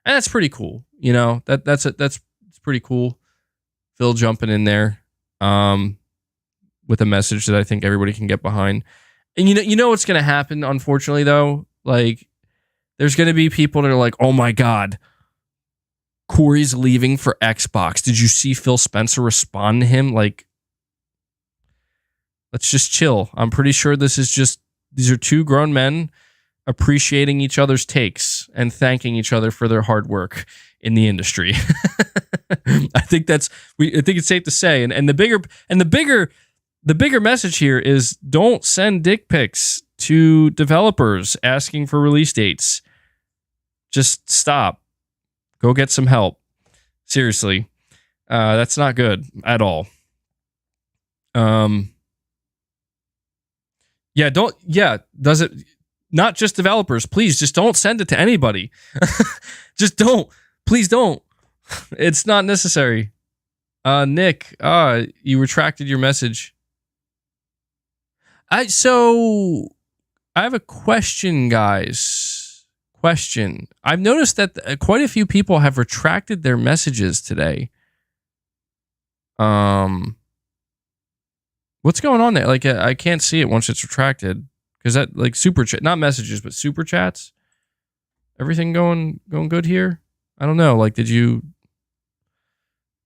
And that's pretty cool. That's pretty cool. Phil jumping in there with a message that I think everybody can get behind. And you know what's going to happen, unfortunately, though? Like, there's going to be people that are like, "Oh my God, Corey's leaving for Xbox. Did you see Phil Spencer respond to him?" Like, let's just chill. I'm pretty sure these are two grown men appreciating each other's takes and thanking each other for their hard work in the industry. I think it's safe to say. And the bigger message here is, don't send dick pics to developers asking for release dates. Just stop. Go get some help. Seriously. That's not good at all. Does it not just developers? Please just don't send it to anybody. Just don't. Please don't. It's not necessary. Nick, you retracted your message. I have a question, guys. I've noticed that quite a few people have retracted their messages today. What's going on there? Like, I can't see it once it's retracted, because that, like, super chat, not messages, but super chats. Everything going good here? I don't know. Like, did you,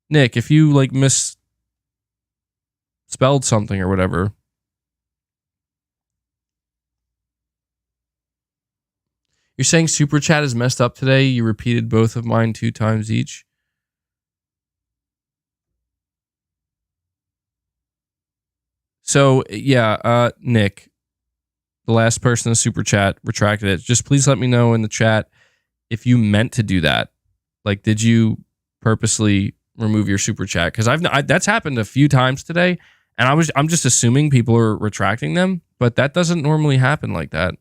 Nick? If you like misspelled something or whatever. You're saying super chat is messed up today? You repeated both of mine 2 times each. So, yeah, Nick, the last person to super chat retracted it. Just please let me know in the chat if you meant to do that. Like, did you purposely remove your super chat? Because that's happened a few times today, and I'm just assuming people are retracting them, but that doesn't normally happen like that.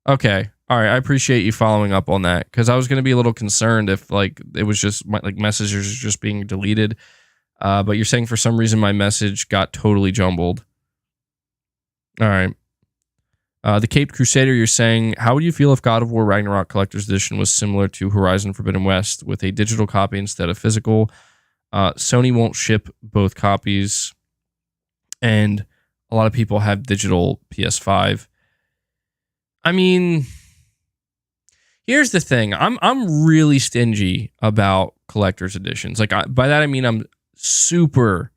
Okay. All right. I appreciate you following up on that, because I was going to be a little concerned if, like, it was just like messages just being deleted. But you're saying for some reason my message got totally jumbled. All right. The Caped Crusader, you're saying, how would you feel if God of War Ragnarok Collector's Edition was similar to Horizon Forbidden West with a digital copy instead of physical? Sony won't ship both copies, and a lot of people have digital PS5. I mean, Here's the thing. I'm really stingy about collector's editions. Like by that I mean I'm super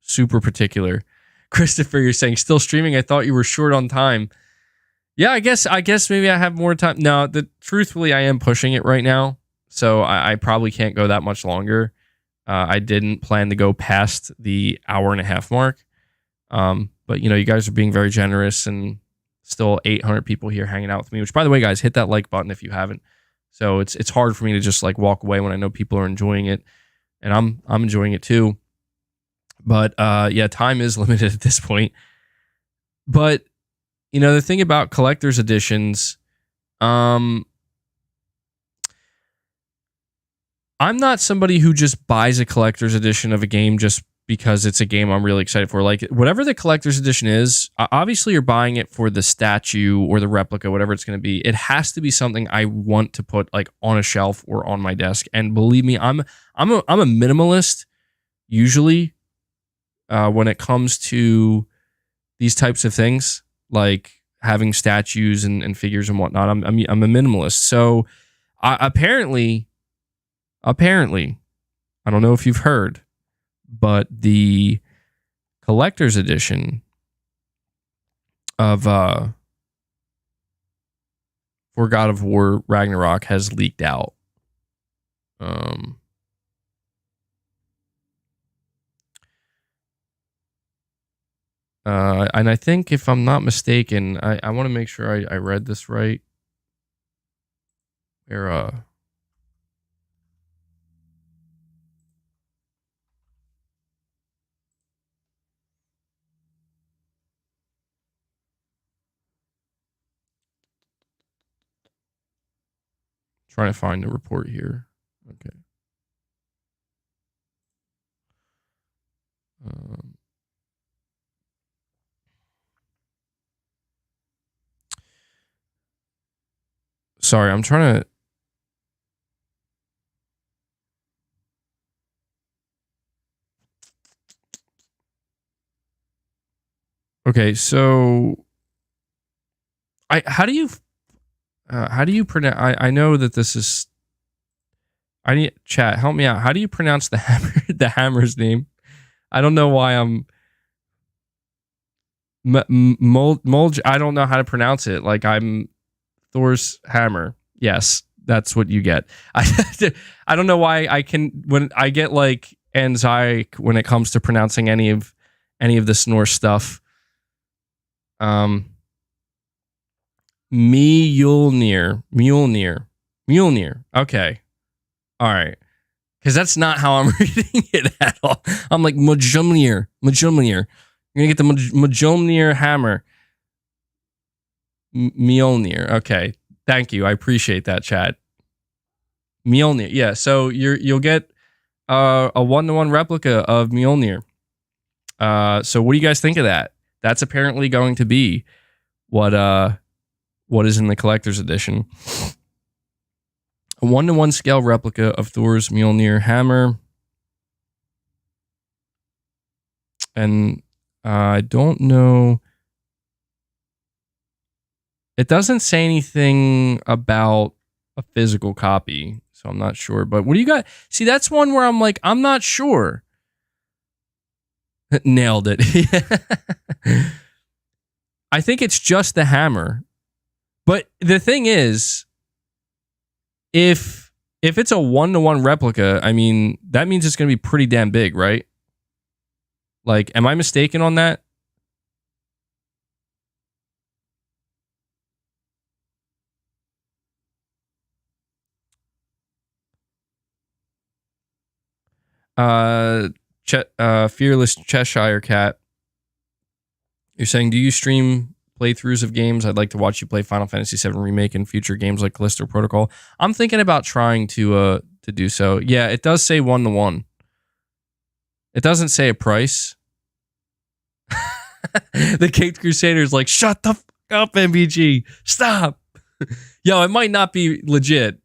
particular. Christopher, you're saying still streaming? I thought you were short on time. Yeah, I guess maybe I have more time. No, truthfully I am pushing it right now. So I probably can't go that much longer. I didn't plan to go past the hour and a half mark. But you guys are being very generous, and still 800 people here hanging out with me, which by the way, guys, hit that like button if you haven't. So it's hard for me to just like walk away when I know people are enjoying it, and I'm enjoying it too. But yeah, time is limited at this point. But the thing about collector's editions, I'm not somebody who just buys a collector's edition of a game just because it's a game I'm really excited for. Like, whatever the collector's edition is, obviously you're buying it for the statue or the replica, whatever it's going to be. It has to be something I want to put like on a shelf or on my desk. And believe me, I'm a minimalist usually when it comes to these types of things, like having statues and figures and whatnot. I'm a minimalist. So apparently, I don't know if you've heard, but the collector's edition of for God of War Ragnarok has leaked out. And I think, if I'm not mistaken, I want to make sure I read this right. Where trying to find the report here. Okay. Sorry, I'm trying to. Okay, so how do you pronounce? I know that this is. I need chat. Help me out. How do you pronounce the hammer's name? I don't know why I'm. Mulj. I don't know how to pronounce it. Like, I'm Thor's hammer. Yes, that's what you get. I don't know why when I get like anxiety when it comes to pronouncing any of the Norse stuff. Mjolnir. Okay. All right. Because that's not how I'm reading it at all. I'm like, Mjolnir. You're going to get the Mjolnir hammer. Mjolnir. Okay. Thank you. I appreciate that, chat. Mjolnir. Yeah. So you'll get a 1-to-1 replica of Mjolnir. So what do you guys think of that? That's apparently going to be what is in the collector's edition. A 1-to-1 scale replica of Thor's Mjolnir hammer. And I don't know. It doesn't say anything about a physical copy, so I'm not sure. But what do you got? See, that's one where I'm like, I'm not sure. Nailed it. I think it's just the hammer. But the thing is, if it's a 1-to-1 replica, I mean, that means it's going to be pretty damn big, right? Like, am I mistaken on that? Fearless Cheshire Cat. You're saying, do you stream playthroughs of games? I'd like to watch you play Final Fantasy VII Remake and future games like Callisto Protocol. I'm thinking about trying to do so. Yeah, it does say 1-to-1. It doesn't say a price. The Caped Crusader's like, shut the fuck up, MBG. Stop. Yo, it might not be legit.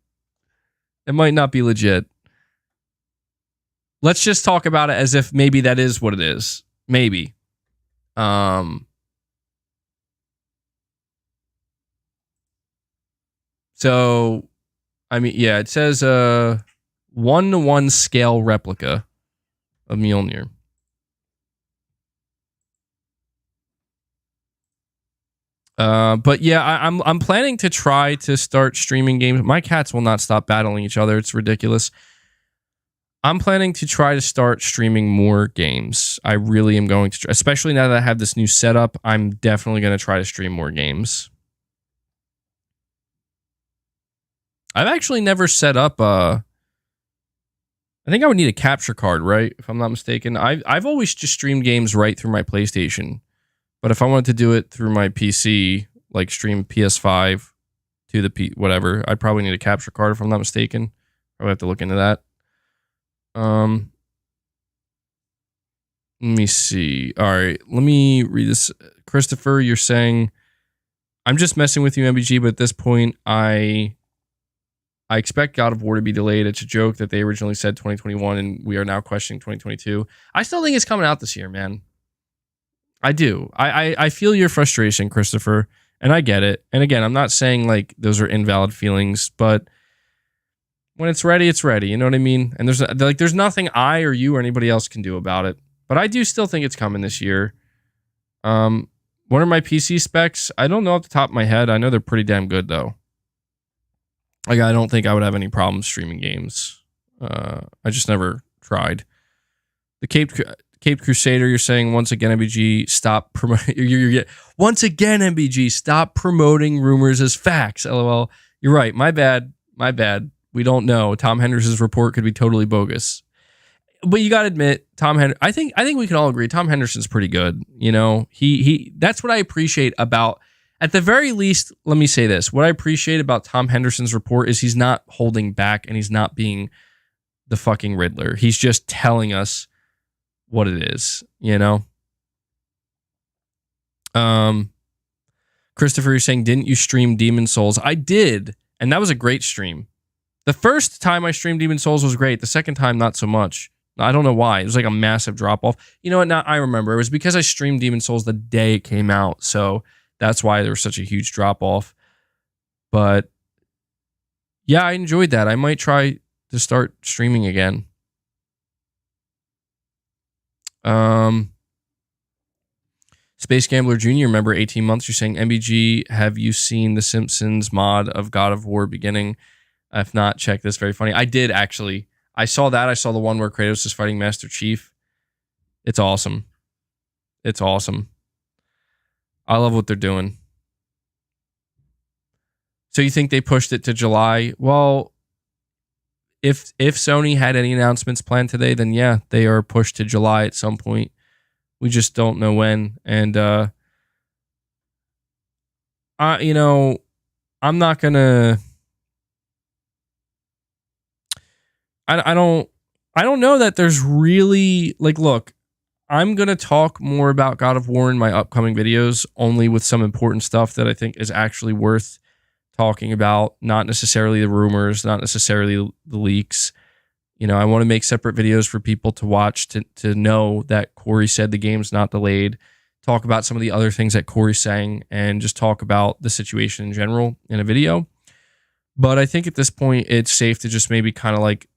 Let's just talk about it as if maybe that is what it is. Maybe. So, I mean, yeah, it says 1-to-1 scale replica of Mjolnir. But yeah, I'm planning to try to start streaming games. My cats will not stop battling each other. It's ridiculous. I'm planning to try to start streaming more games. I really am going to, especially now that I have this new setup. I'm definitely going to try to stream more games. I've actually never set up I think I would need a capture card, right? If I'm not mistaken. I've always just streamed games right through my PlayStation. But if I wanted to do it through my PC, like stream PS5 to the whatever, I'd probably need a capture card if I'm not mistaken. I would have to look into that. Let me see. All right, let me read this. Christopher, you're saying, I'm just messing with you, MBG, but at this point, I expect God of War to be delayed. It's a joke that they originally said 2021, and we are now questioning 2022. I still think it's coming out this year, man. I do. I feel your frustration, Christopher, and I get it. And again, I'm not saying like those are invalid feelings, but when it's ready, it's ready. You know what I mean? And there's nothing I or you or anybody else can do about it. But I do still think it's coming this year. What are my PC specs? I don't know off the top of my head. I know they're pretty damn good though. Like I don't think I would have any problems streaming games. I just never tried. The Caped Crusader, you're saying once again, MBG, stop promoting. Once again, MBG, stop promoting rumors as facts. LOL. You're right. My bad. We don't know. Tom Henderson's report could be totally bogus. But you got to admit, I think we can all agree Tom Henderson's pretty good. You know, he that's what I appreciate about, at the very least, let me say this. What I appreciate about Tom Henderson's report is he's not holding back and he's not being the fucking Riddler. He's just telling us what it is, you know? Christopher, you're saying, didn't you stream Demon Souls? I did, and that was a great stream. The first time I streamed Demon Souls was great. The second time, not so much. I don't know why. It was like a massive drop-off. You know what? Now I remember. It was because I streamed Demon Souls the day it came out, so that's why there was such a huge drop-off. But yeah, I enjoyed that. I might try to start streaming again. Space Gambler Jr., remember 18 months, you're saying, MBG, have you seen the Simpsons mod of God of War beginning? If not, check this. Very funny. I did, actually. I saw that. I saw the one where Kratos is fighting Master Chief. It's awesome. It's awesome. I love what they're doing. So you think they pushed it to July? Well, if Sony had any announcements planned today, then yeah, they are pushed to July at some point. We just don't know when. And you know, I'm not gonna. I don't know that there's really, like, look, I'm gonna talk more about God of War in my upcoming videos, only with some important stuff that I think is actually worth talking about, not necessarily the rumors, not necessarily the leaks. You know, I want to make separate videos for people to watch to know that Corey said the game's not delayed, talk about some of the other things that Corey's saying, and just talk about the situation in general in a video. But I think at this point, it's safe to just maybe kind of like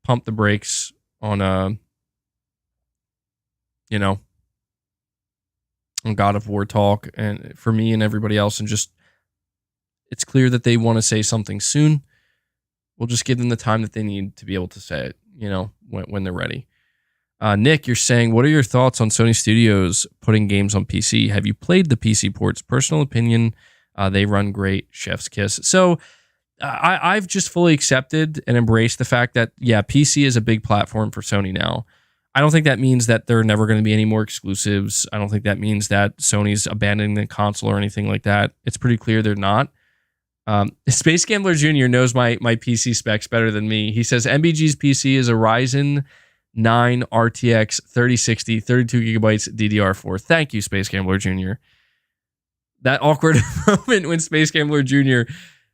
pump the brakes on, you know, on God of War talk, and for me and everybody else, and just, it's clear that they want to say something soon. We'll just give them the time that they need to be able to say it, you know, when they're ready. Nick, you're saying, what are your thoughts on Sony Studios putting games on PC? Have you played the PC ports? Personal opinion, they run great. Chef's kiss. So I've just fully accepted and embraced the fact that, yeah, PC is a big platform for Sony now. I don't think that means that there are never going to be any more exclusives. I don't think that means that Sony's abandoning the console or anything like that. It's pretty clear they're not. Space Gambler Jr. knows my PC specs better than me. He says MBG's PC is a Ryzen 9 RTX 3060, 32 gigabytes DDR4. Thank you, Space Gambler Jr. That awkward moment when Space Gambler Jr.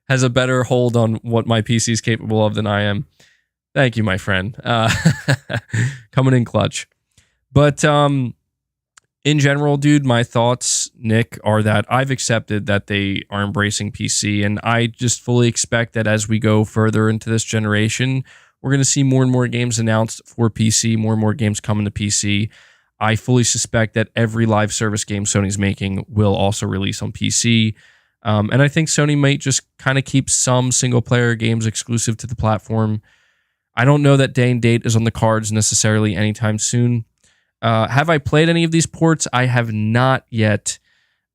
has a better hold on what my PC is capable of than I am. Thank you, my friend. Coming in clutch. But In general, dude, my thoughts, Nick, are that I've accepted that they are embracing PC, and I just fully expect that as we go further into this generation, we're going to see more and more games announced for PC, more and more games coming to PC. I fully suspect that every live service game Sony's making will also release on PC. And I think Sony might just kind of keep some single player games exclusive to the platform. I don't know that day and date is on the cards necessarily anytime soon. Have I played any of these ports? I have not yet.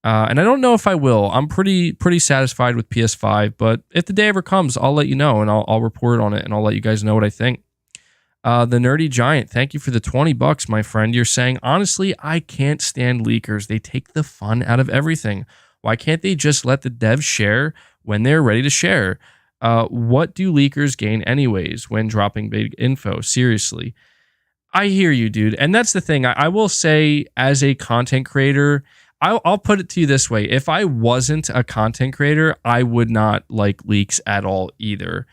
And I don't know if I will. I'm pretty satisfied with PS5, but if the day ever comes, I'll let you know and I'll report on it and I'll let you guys know what I think. The Nerdy Giant, thank you for the $20, my friend. You're saying, honestly, I can't stand leakers. They take the fun out of everything. Why can't they just let the devs share when they're ready to share? What do leakers gain anyways when dropping big info? Seriously. I hear you, dude. And that's the thing. I will say, as a content creator, I'll put it to you this way. If I wasn't a content creator, I would not like leaks at all either.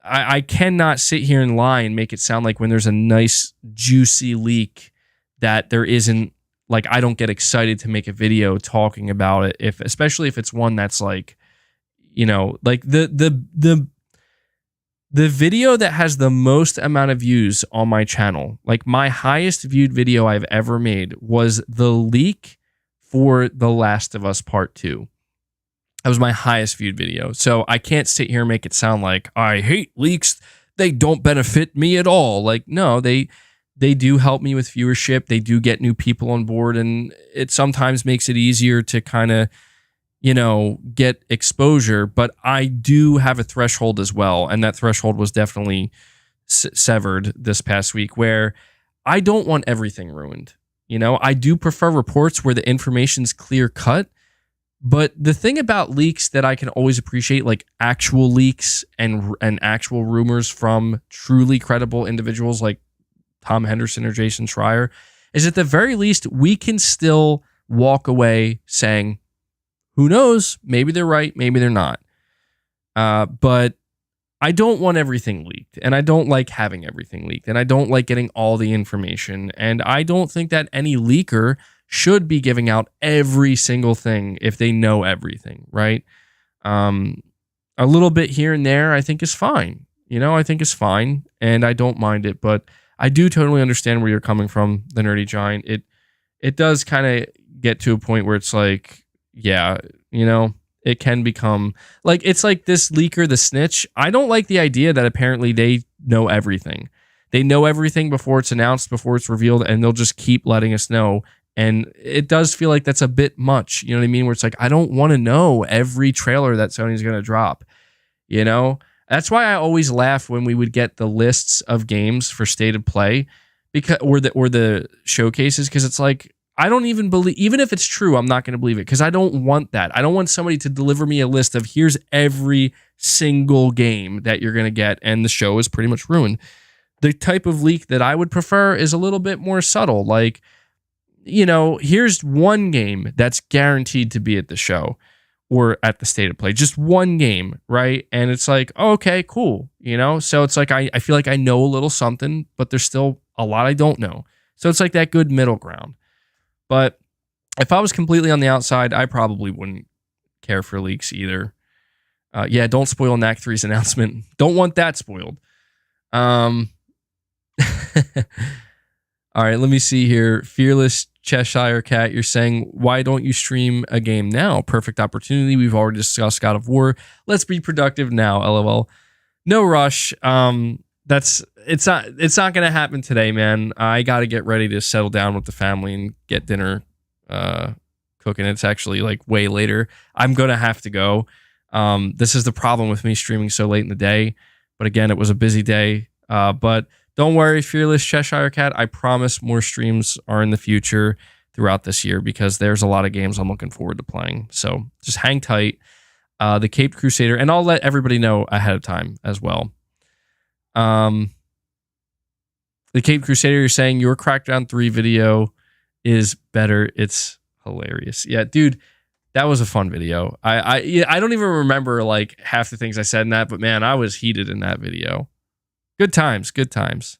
I cannot sit here and lie and make it sound like when there's a nice, juicy leak that there isn't, like, I don't get excited to make a video talking about it, especially if it's one that's like, you know, like the video that has the most amount of views on my channel, like my highest viewed video I've ever made was the leak for The Last of Us Part 2. That was my highest viewed video. So I can't sit here and make it sound like I hate leaks. They don't benefit me at all. Like, no, they do help me with viewership. They do get new people on board, and it sometimes makes it easier to kind of, you know, get exposure. But I do have a threshold as well, and that threshold was definitely severed this past week, where I don't want everything ruined. You know, I do prefer reports where the information's clear cut. But the thing about leaks that I can always appreciate, like actual leaks and actual rumors from truly credible individuals like Tom Henderson or Jason Schreier, is at the very least, we can still walk away saying, who knows, maybe they're right, maybe they're not. But I don't want everything leaked, and I don't like having everything leaked, and I don't like getting all the information, and I don't think that any leaker should be giving out every single thing if they know everything, right? A little bit here and there, I think is fine. You know, I think is fine, and I don't mind it, but I do totally understand where you're coming from, the Nerdy Giant. It does kind of get to a point where it's like, yeah, you know, it can become like, it's like this leaker, the snitch. I don't like the idea that apparently they know everything. They know everything before it's announced, before it's revealed, and they'll just keep letting us know. And it does feel like that's a bit much, you know what I mean? Where it's like, I don't want to know every trailer that Sony's going to drop, you know? That's why I always laugh when we would get the lists of games for State of Play, because or the showcases, because it's like, I don't even believe, even if it's true, I'm not going to believe it, because I don't want that. I don't want somebody to deliver me a list of here's every single game that you're going to get, and the show is pretty much ruined. The type of leak that I would prefer is a little bit more subtle, like, you know, here's one game that's guaranteed to be at the show or at the State of Play, just one game, right? And it's like, oh, okay, cool, you know? So it's like, I feel like I know a little something, but there's still a lot I don't know. So it's like that good middle ground. But if I was completely on the outside, I probably wouldn't care for leaks either. Yeah, don't spoil NAC 3's announcement. Don't want that spoiled. All right, let me see here. Fearless Cheshire Cat, you're saying, why don't you stream a game now? Perfect opportunity. We've already discussed God of War. Let's be productive now, LOL. No rush. It's not going to happen today, man. I got to get ready to settle down with the family and get dinner cooking. It's actually like way later. I'm going to have to go. This is the problem with me streaming so late in the day. But again, it was a busy day. But don't worry, Fearless Cheshire Cat. I promise more streams are in the future throughout this year, because there's a lot of games I'm looking forward to playing. So just hang tight. The Caped Crusader, and I'll let everybody know ahead of time as well. The Caped Crusader, you're saying your Crackdown 3 video is better. It's hilarious. Yeah, dude, that was a fun video. I don't even remember like half the things I said in that, but man, I was heated in that video. Good times, good times.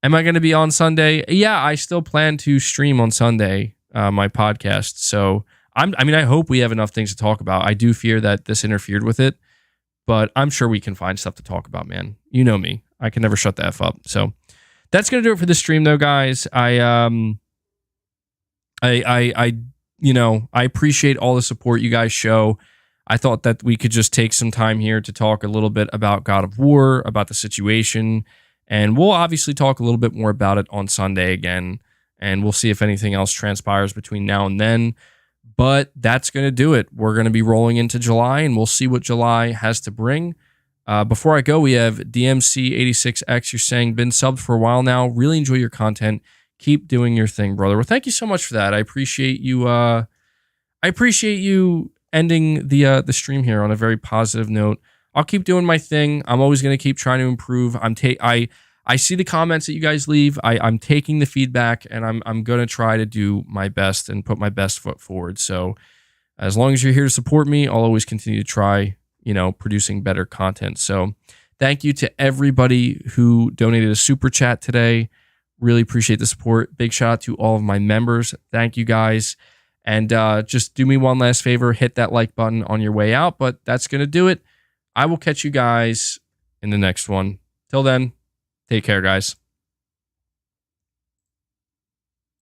Am I going to be on Sunday? Yeah, I still plan to stream on Sunday, my podcast. So I hope we have enough things to talk about. I do fear that this interfered with it, but I'm sure we can find stuff to talk about, man. You know me. I can never shut the F up. So that's going to do it for the stream though, guys. I appreciate all the support you guys show. I thought that we could just take some time here to talk a little bit about God of War, about the situation, and we'll obviously talk a little bit more about it on Sunday again, and we'll see if anything else transpires between now and then. But that's going to do it. We're going to be rolling into July, and we'll see what July has to bring. Before I go, we have DMC86X. You're saying, been subbed for a while now. Really enjoy your content. Keep doing your thing, brother. Well, thank you so much for that. I appreciate you. I appreciate you ending the stream here on a very positive note. I'll keep doing my thing. I'm always going to keep trying to improve. I see the comments that you guys leave. I'm taking the feedback, and I'm going to try to do my best and put my best foot forward. So as long as you're here to support me, I'll always continue to try, producing better content. So thank you to everybody who donated a super chat today. Really appreciate the support. Big shout out to all of my members. Thank you guys. And just do me one last favor. Hit that like button on your way out. But that's going to do it. I will catch you guys in the next one. Till then, take care, guys.